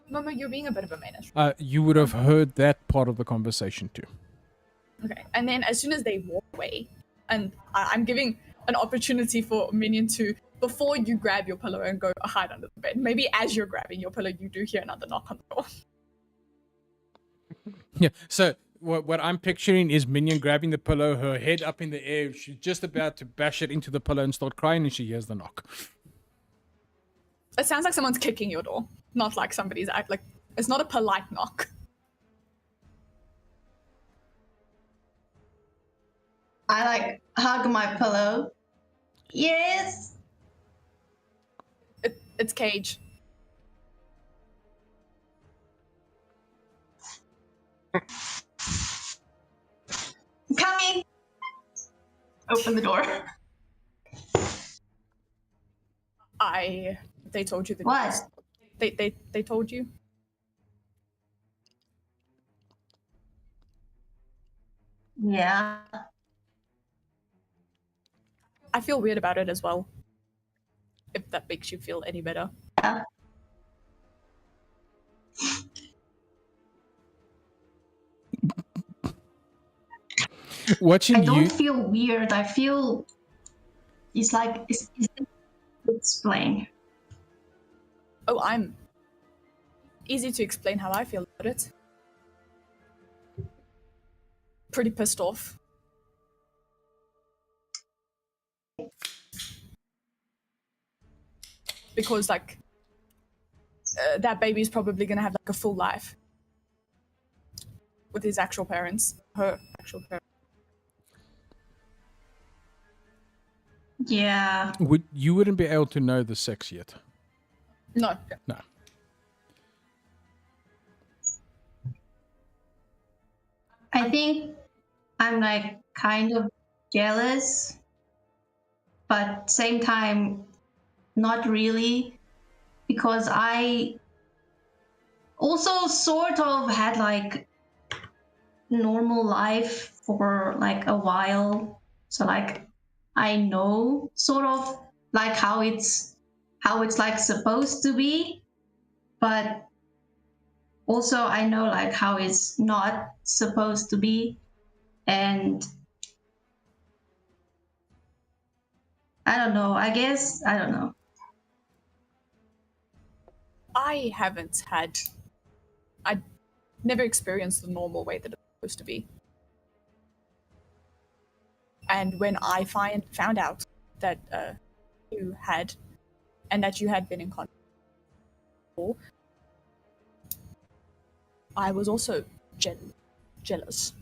Mama, you're being a bit of a menace. You would have heard that part of the conversation too. Okay, and then as soon as they walk away, and I'm giving an opportunity for Minion to, before you grab your pillow and go hide under the bed, maybe as you're grabbing your pillow, you do hear another knock on the door. Yeah, so what I'm picturing is Minion grabbing the pillow, her head up in the air. She's just about to bash it into the pillow and start crying, and she hears the knock. It sounds like someone's kicking your door, not like somebody's act like it's not a polite knock. I like hug my pillow. Yes. It's Cage. I'm coming. Open the door. They told you the What? They told you? Yeah. I feel weird about it as well. If that makes you feel any better. Yeah. Watching I don't you, feel weird. I feel it's like it's explain. Oh, I'm easy to explain how I feel about it. Pretty pissed off. Because like that baby's probably gonna have like a full life with his actual parents, her actual parents. Yeah. you wouldn't be able to know the sex yet. No, No. I think I'm like kind of jealous, but same time not really, because I also sort of had like normal life for like a while. So like I know sort of like how it's like supposed to be, but also I know like how it's not supposed to be. And I don't know, I guess I don't know. I never experienced the normal way that it's supposed to be. And when I found out that you had, and that you had been in contact before, I was also jealous.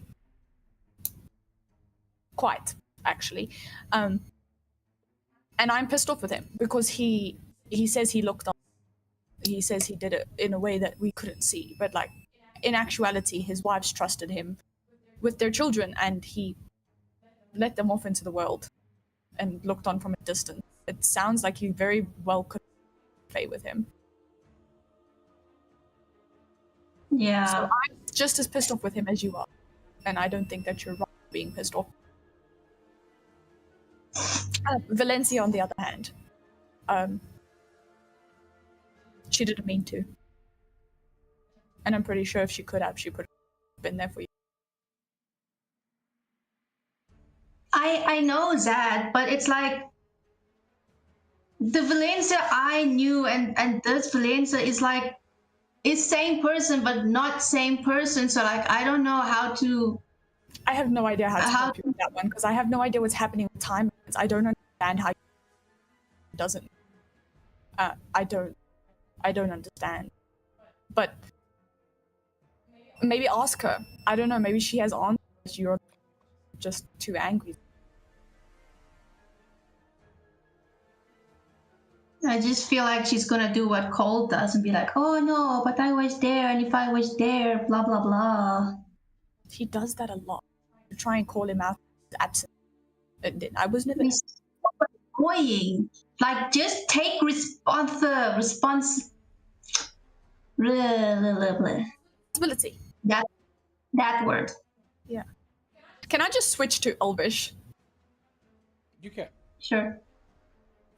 Quite, actually. And I'm pissed off with him because he says he looked up. He says he did it in a way that we couldn't see, but like in actuality, his wives trusted him with their children, and he let them off into the world and looked on from a distance. It sounds like you very well could play with him. Yeah. So I'm just as pissed off with him as you are, and I don't think that you're wrong being pissed off. Valencia, on the other hand, she didn't mean to, and I'm pretty sure if she could have been there for you. I know that, but it's like the Valencia I knew and this Valencia is like is same person but not same person. So like I don't know how to. I have no idea how to help you with that one because I have no idea what's happening with time. I don't understand how it doesn't. I don't understand. But maybe ask her. I don't know. Maybe she has answers. You're just too angry. I just feel like she's gonna do what Cole does and be like, oh no, but I was there, and if I was there, blah blah blah. He does that a lot. To try and call him out absent. I was never. He's so annoying. Like just take responsibility. That word. Yeah. Can I just switch to Elvish? You can. Sure.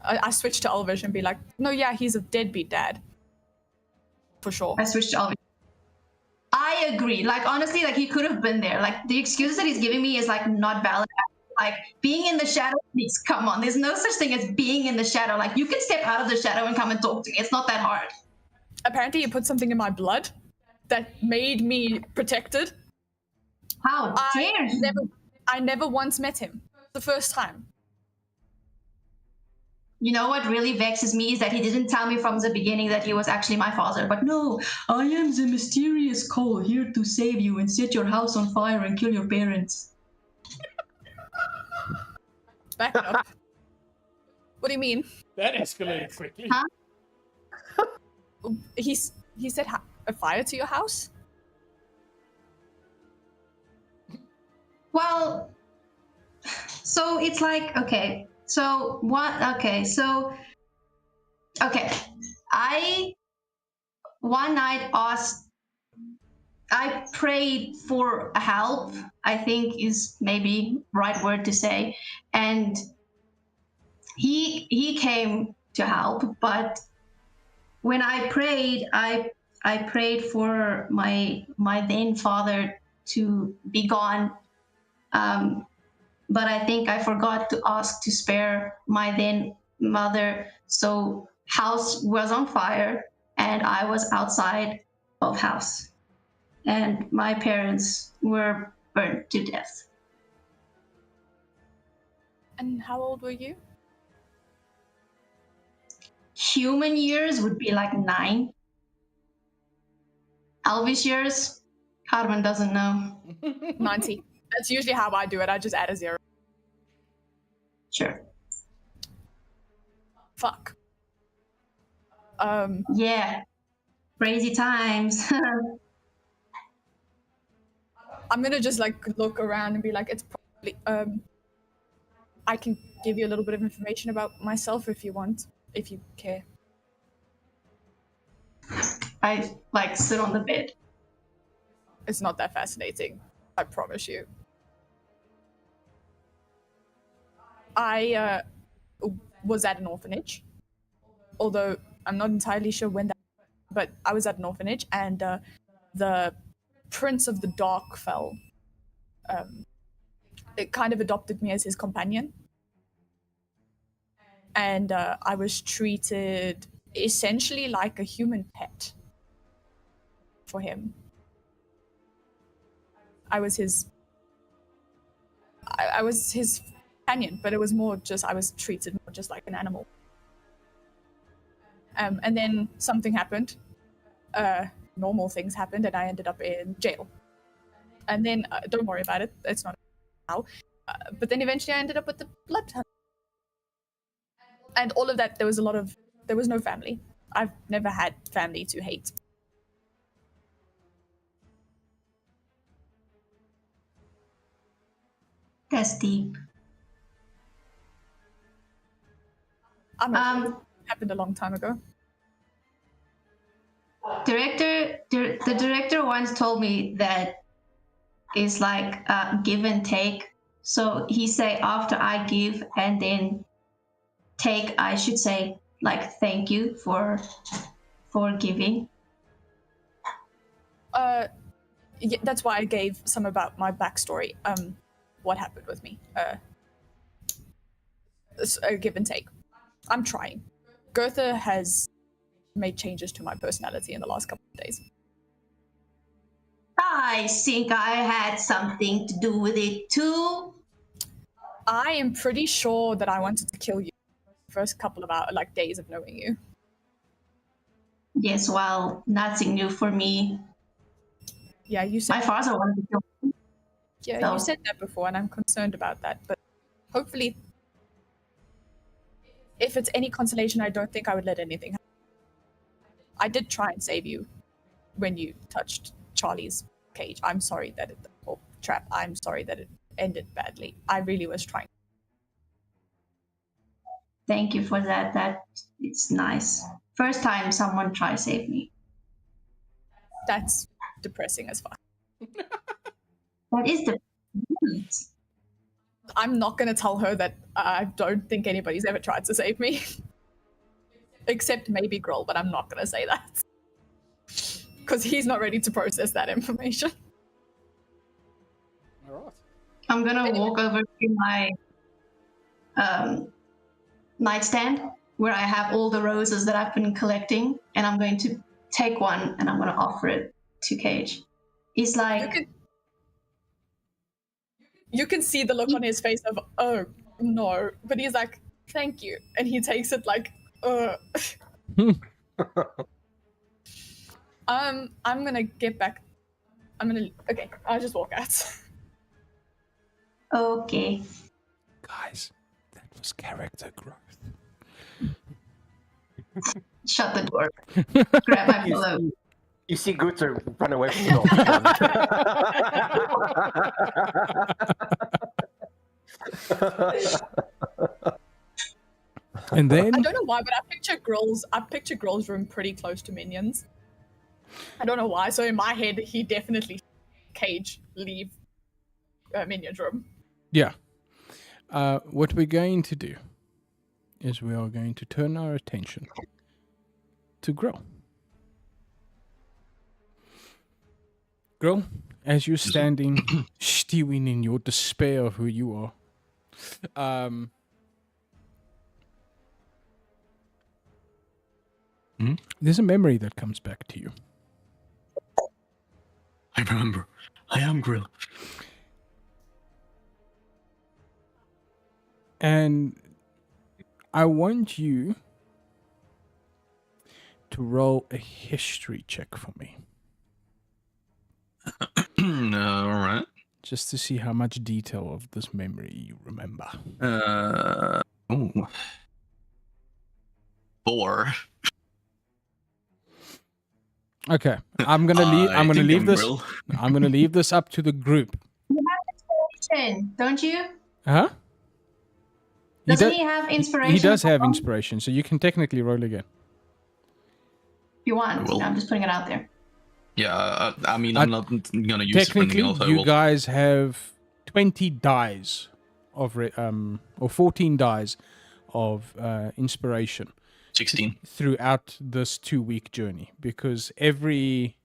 I switch to Elvish and be like, no, yeah, he's a deadbeat dad. For sure. I switched to Alvin. I agree. Like honestly, like he could have been there. Like the excuses that he's giving me is like not valid. Like being in the shadow, come on. There's no such thing as being in the shadow. Like you can step out of the shadow and come and talk to me. It's not that hard. Apparently, you put something in my blood that made me protected. How dare you? I never once met him. The first time. You know what really vexes me is that he didn't tell me from the beginning that he was actually my father. But no, I am the mysterious Cole here to save you and set your house on fire and kill your parents. Back it up. What do you mean? That escalated quickly. Huh? He said a fire to your house? Well, so it's like, okay. So what? Okay, so okay. One night I prayed for help. I think is maybe right word to say, and he came to help. But when I prayed, I prayed for my then father to be gone. But I think I forgot to ask to spare my then mother. So house was on fire and I was outside of house. And my parents were burned to death. And how old were you? Human years would be like 9. Elvish years, Carmen doesn't know. 90. That's usually how I do it. I just add a 0. Sure. Fuck. Yeah. Crazy times. I'm gonna just like look around and be like, it's probably I can give you a little bit of information about myself if you want, if you care. I like sit on the bed. It's not that fascinating, I promise you. I was at an orphanage, although I'm not entirely sure when that, but I was at an orphanage, and the Prince of the Dark fell. It kind of adopted me as his companion, and I was treated essentially like a human pet for him. I was his companion, but it was more just I was treated more just like an animal. And then something happened. Normal things happened, and I ended up in jail. And then don't worry about it; it's not now. But then eventually, I ended up with the Bloodhunt. And all of that, there was no family. I've never had family to hate. That's deep. I'm not sure. It happened a long time ago. The director once told me that it's like give and take. So he say after I give and then take, I should say like thank you for giving. Yeah, that's why I gave some about my backstory. What happened with me? It's a give and take. I'm trying. Goethe has made changes to my personality in the last couple of days. I think I had something to do with it too. I am pretty sure that I wanted to kill you the first couple of days of knowing you. Yes, well, nothing new for me. Yeah, you said My father wanted to kill me. Yeah, So. you said that before, and I'm concerned about that. But hopefully, if it's any consolation, I don't think I would let anything happen. I did try and save you when you touched Charlie's cage. I'm sorry that trap. I'm sorry that it ended badly. I really was trying. Thank you for that. That it's nice. First time someone try save me. That's depressing as fuck. That is the. I'm not going to tell her that I don't think anybody's ever tried to save me. Except maybe Grohl, but I'm not going to say that. Because he's not ready to process that information. All right. I'm gonna walk over to my nightstand where I have all the roses that I've been collecting, and I'm going to take one and I'm gonna offer it to Cage. He's like, you can see the look on his face of, oh no, but he's like, thank you, and he takes it like, I'm gonna get back. Okay, I'll just walk out. okay. Guys, that was character growth. Shut the door. Grab my pillow. You see Gunther run away from the And then I don't know why, but I picture Grohl's room pretty close to Minion's. I don't know why. So in my head, he definitely Cage leave Minion's room. yeah. What we're going to do is we are going to turn our attention to Grill. Grill, as you're standing, stewing in your despair of who you are, there's a memory that comes back to you. I remember. I am Grill. And I want you to roll a history check for me, All right. just to see how much detail of this memory you remember. Ooh. 4. Okay, I'm gonna leave. I'm gonna think leave I'm this. Grill. I'm gonna leave this up to the group. You have inspiration, don't you? Huh? Doesn't do- he have inspiration? He does have If inspiration, so you can technically roll again. you want. Well- I'm just putting it out there. Yeah, I mean, I'm not gonna use it for Technically, anything else. I you will. guys have 20 dies of or 14 dies of inspiration 16. throughout this 2-week journey, because every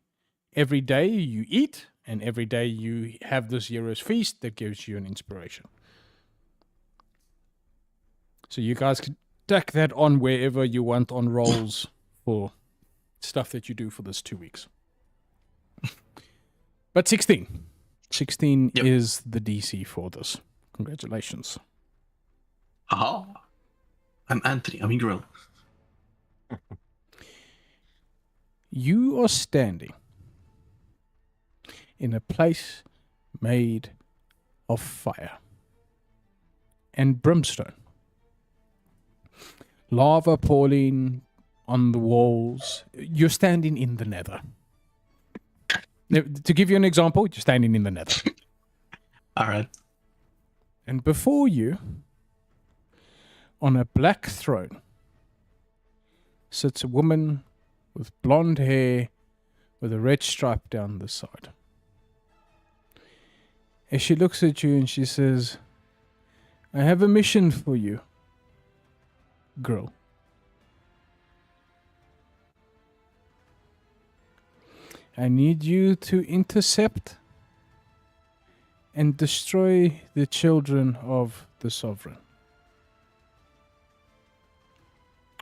day you eat and every day you have this hero's feast that gives you an inspiration. So you guys can tack that on wherever you want on rolls for stuff that you do for this 2 weeks. But 16 Yep. is the DC for this. Congratulations. Aha. I'm Anthony. I'm Grill. You are standing in a place made of fire and brimstone. Lava pouring on the walls. You're standing in the nether. Now, to give you an example, you're standing in the nether. All right. And before you, on a black throne, sits a woman with blonde hair with a red stripe down the side. As she looks at you and she says, I have a mission for you, girl. I need you to intercept and destroy the children of the sovereign.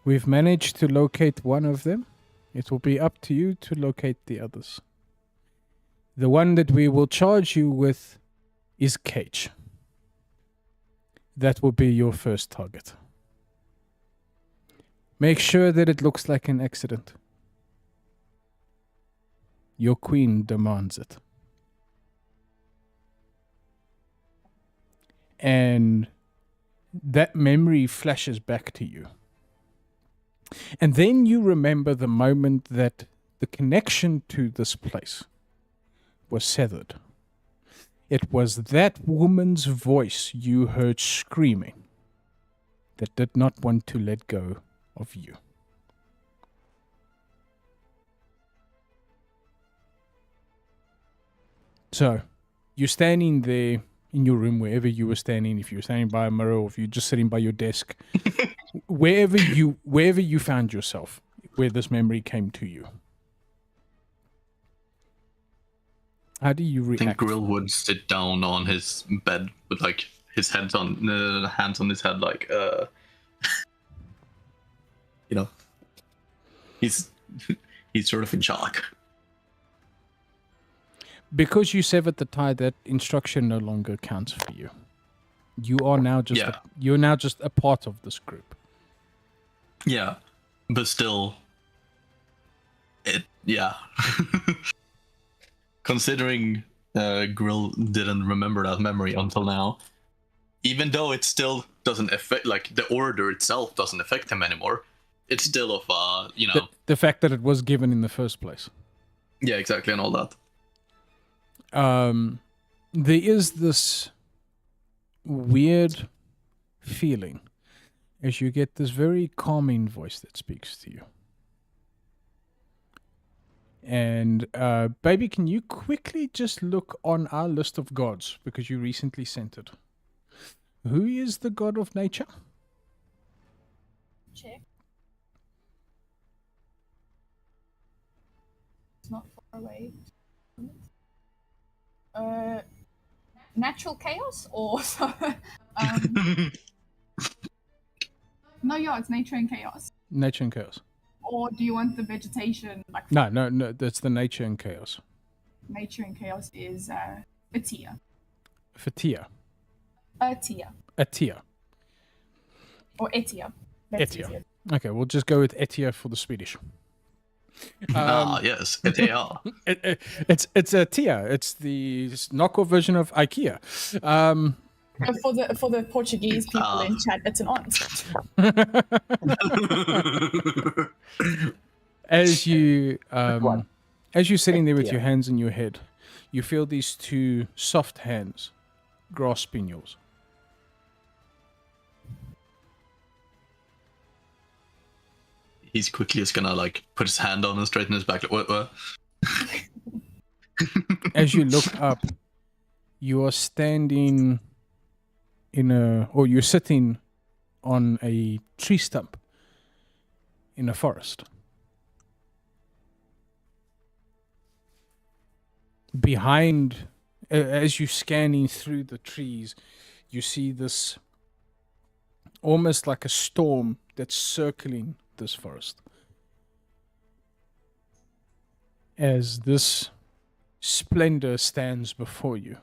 We've managed to locate one of them. It will be up to you to locate the others. The one that we will charge you with is Cage. That will be your first target. Make sure that it looks like an accident. Your queen demands it. And that memory flashes back to you. And then you remember the moment that the connection to this place was severed. It was that woman's voice you heard screaming that did not want to let go of you. So, you're standing there in your room, wherever you were standing, if you were standing by a mirror or if you're just sitting by your desk, wherever you found yourself, where this memory came to you. How do you I react? think Grill would sit down on his bed with like his hands on his head, like you know, he's sort of in shock. Because you severed the tie, that instruction no longer counts for you. You are now just Yeah. you're now just a part of this group. Yeah, but still, yeah. Considering Grill didn't remember that memory until now, even though it still doesn't affect, like the order itself doesn't affect him anymore, it's still of you know, The fact that it was given in the first place. yeah, exactly, and all that. There is this weird feeling as you get this very calming voice that speaks to you. And baby, can you quickly just look on our list of gods, because you recently sent it. Who is the god of nature? check. It's not far away. Natural chaos or no, yeah, it's nature and chaos. Nature and chaos. Or do you want the vegetation like No, that's the nature and chaos. nature and chaos is Atia. Fatia. Atia. Atia. Or Etia. That's Etia. easier. Okay, we'll just go with Etia for the Swedish. Yes, they are. It's a Tia. It's the knockoff version of IKEA. For the Portuguese people in chat, it's an aunt. As you one. as you're sitting there with Yeah. your hands in your head, you feel these two soft hands grasping yours. He's quickly just gonna like put his hand on and straighten his back. Like, what? As you look up, you are standing you're sitting on a tree stump in a forest. Behind, as you're scanning through the trees, you see this almost like a storm that's circling this forest. As this splendor stands before you.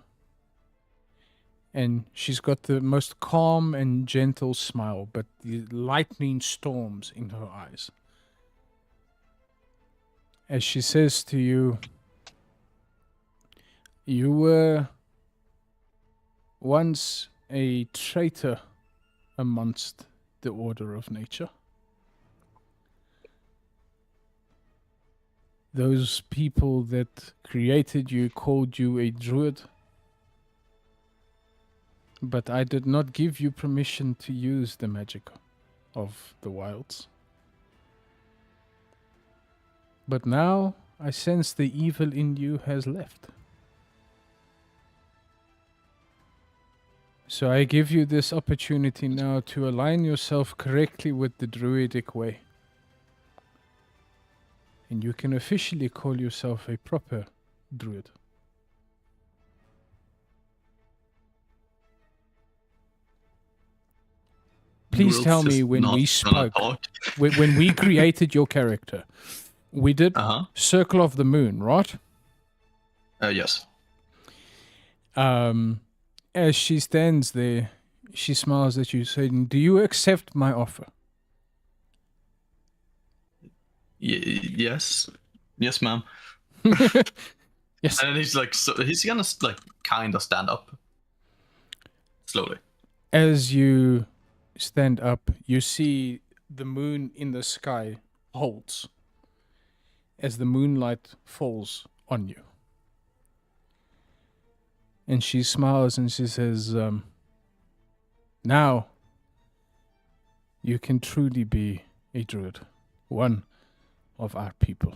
And she's got the most calm and gentle smile, but the lightning storms in her eyes. As she says to you, "You were once a traitor amongst the order of nature. Those people that created you called you a druid. But I did not give you permission to use the magic of the wilds. But now I sense the evil in you has left. So I give you this opportunity now to align yourself correctly with the druidic way. And you can officially call yourself a proper druid. Please World's tell me just when not we gonna spoke, talk. when we created your character, we did Uh-huh. Circle of the Moon, right? Yes. As she stands there, she smiles at you, saying, "Do you accept my offer?" Yes. Yes, ma'am. Yes. And he's like, so he's gonna like kind of stand up slowly. As you stand up, you see the moon in the sky holds as the moonlight falls on you. And she smiles and she says, "Now you can truly be a druid, one of our people."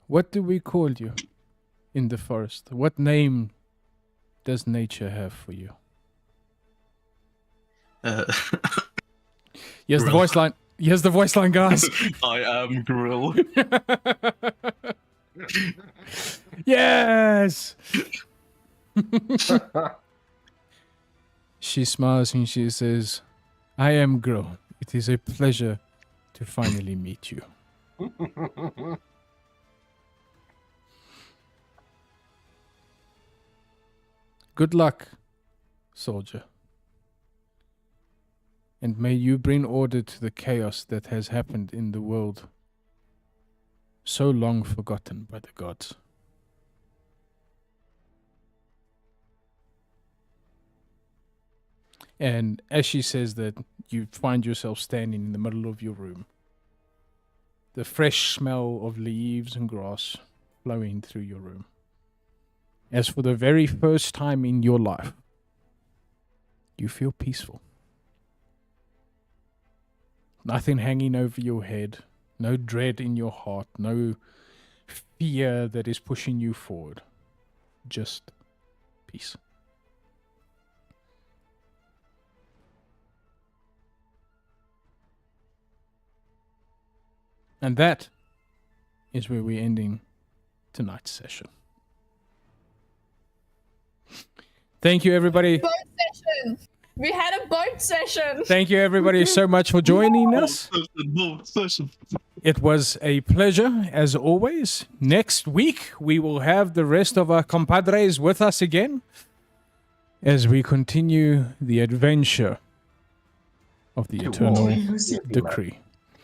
What do we call you in the forest? What name does nature have for you? Here's the Grill. voice line. Here's the voice line, guys. I am Grill. Yes. She smiles and she says, "I am Grill. It is a pleasure to finally meet you." Good luck, soldier. And may you bring order to the chaos that has happened in the world so long forgotten by the gods. And as she says that, you find yourself standing in the middle of your room. The fresh smell of leaves and grass flowing through your room. As for the very first time in your life, you feel peaceful. Nothing hanging over your head, no dread in your heart, no fear that is pushing you forward. Just Peace. And that is where we're ending tonight's session. Thank you, everybody. Boat session. We had a boat session. Thank you, everybody, so much for joining us. Session. It was a pleasure, as always. Next week, we will have the rest of our compadres with us again as we continue the adventure of the To Eternal war. Decree.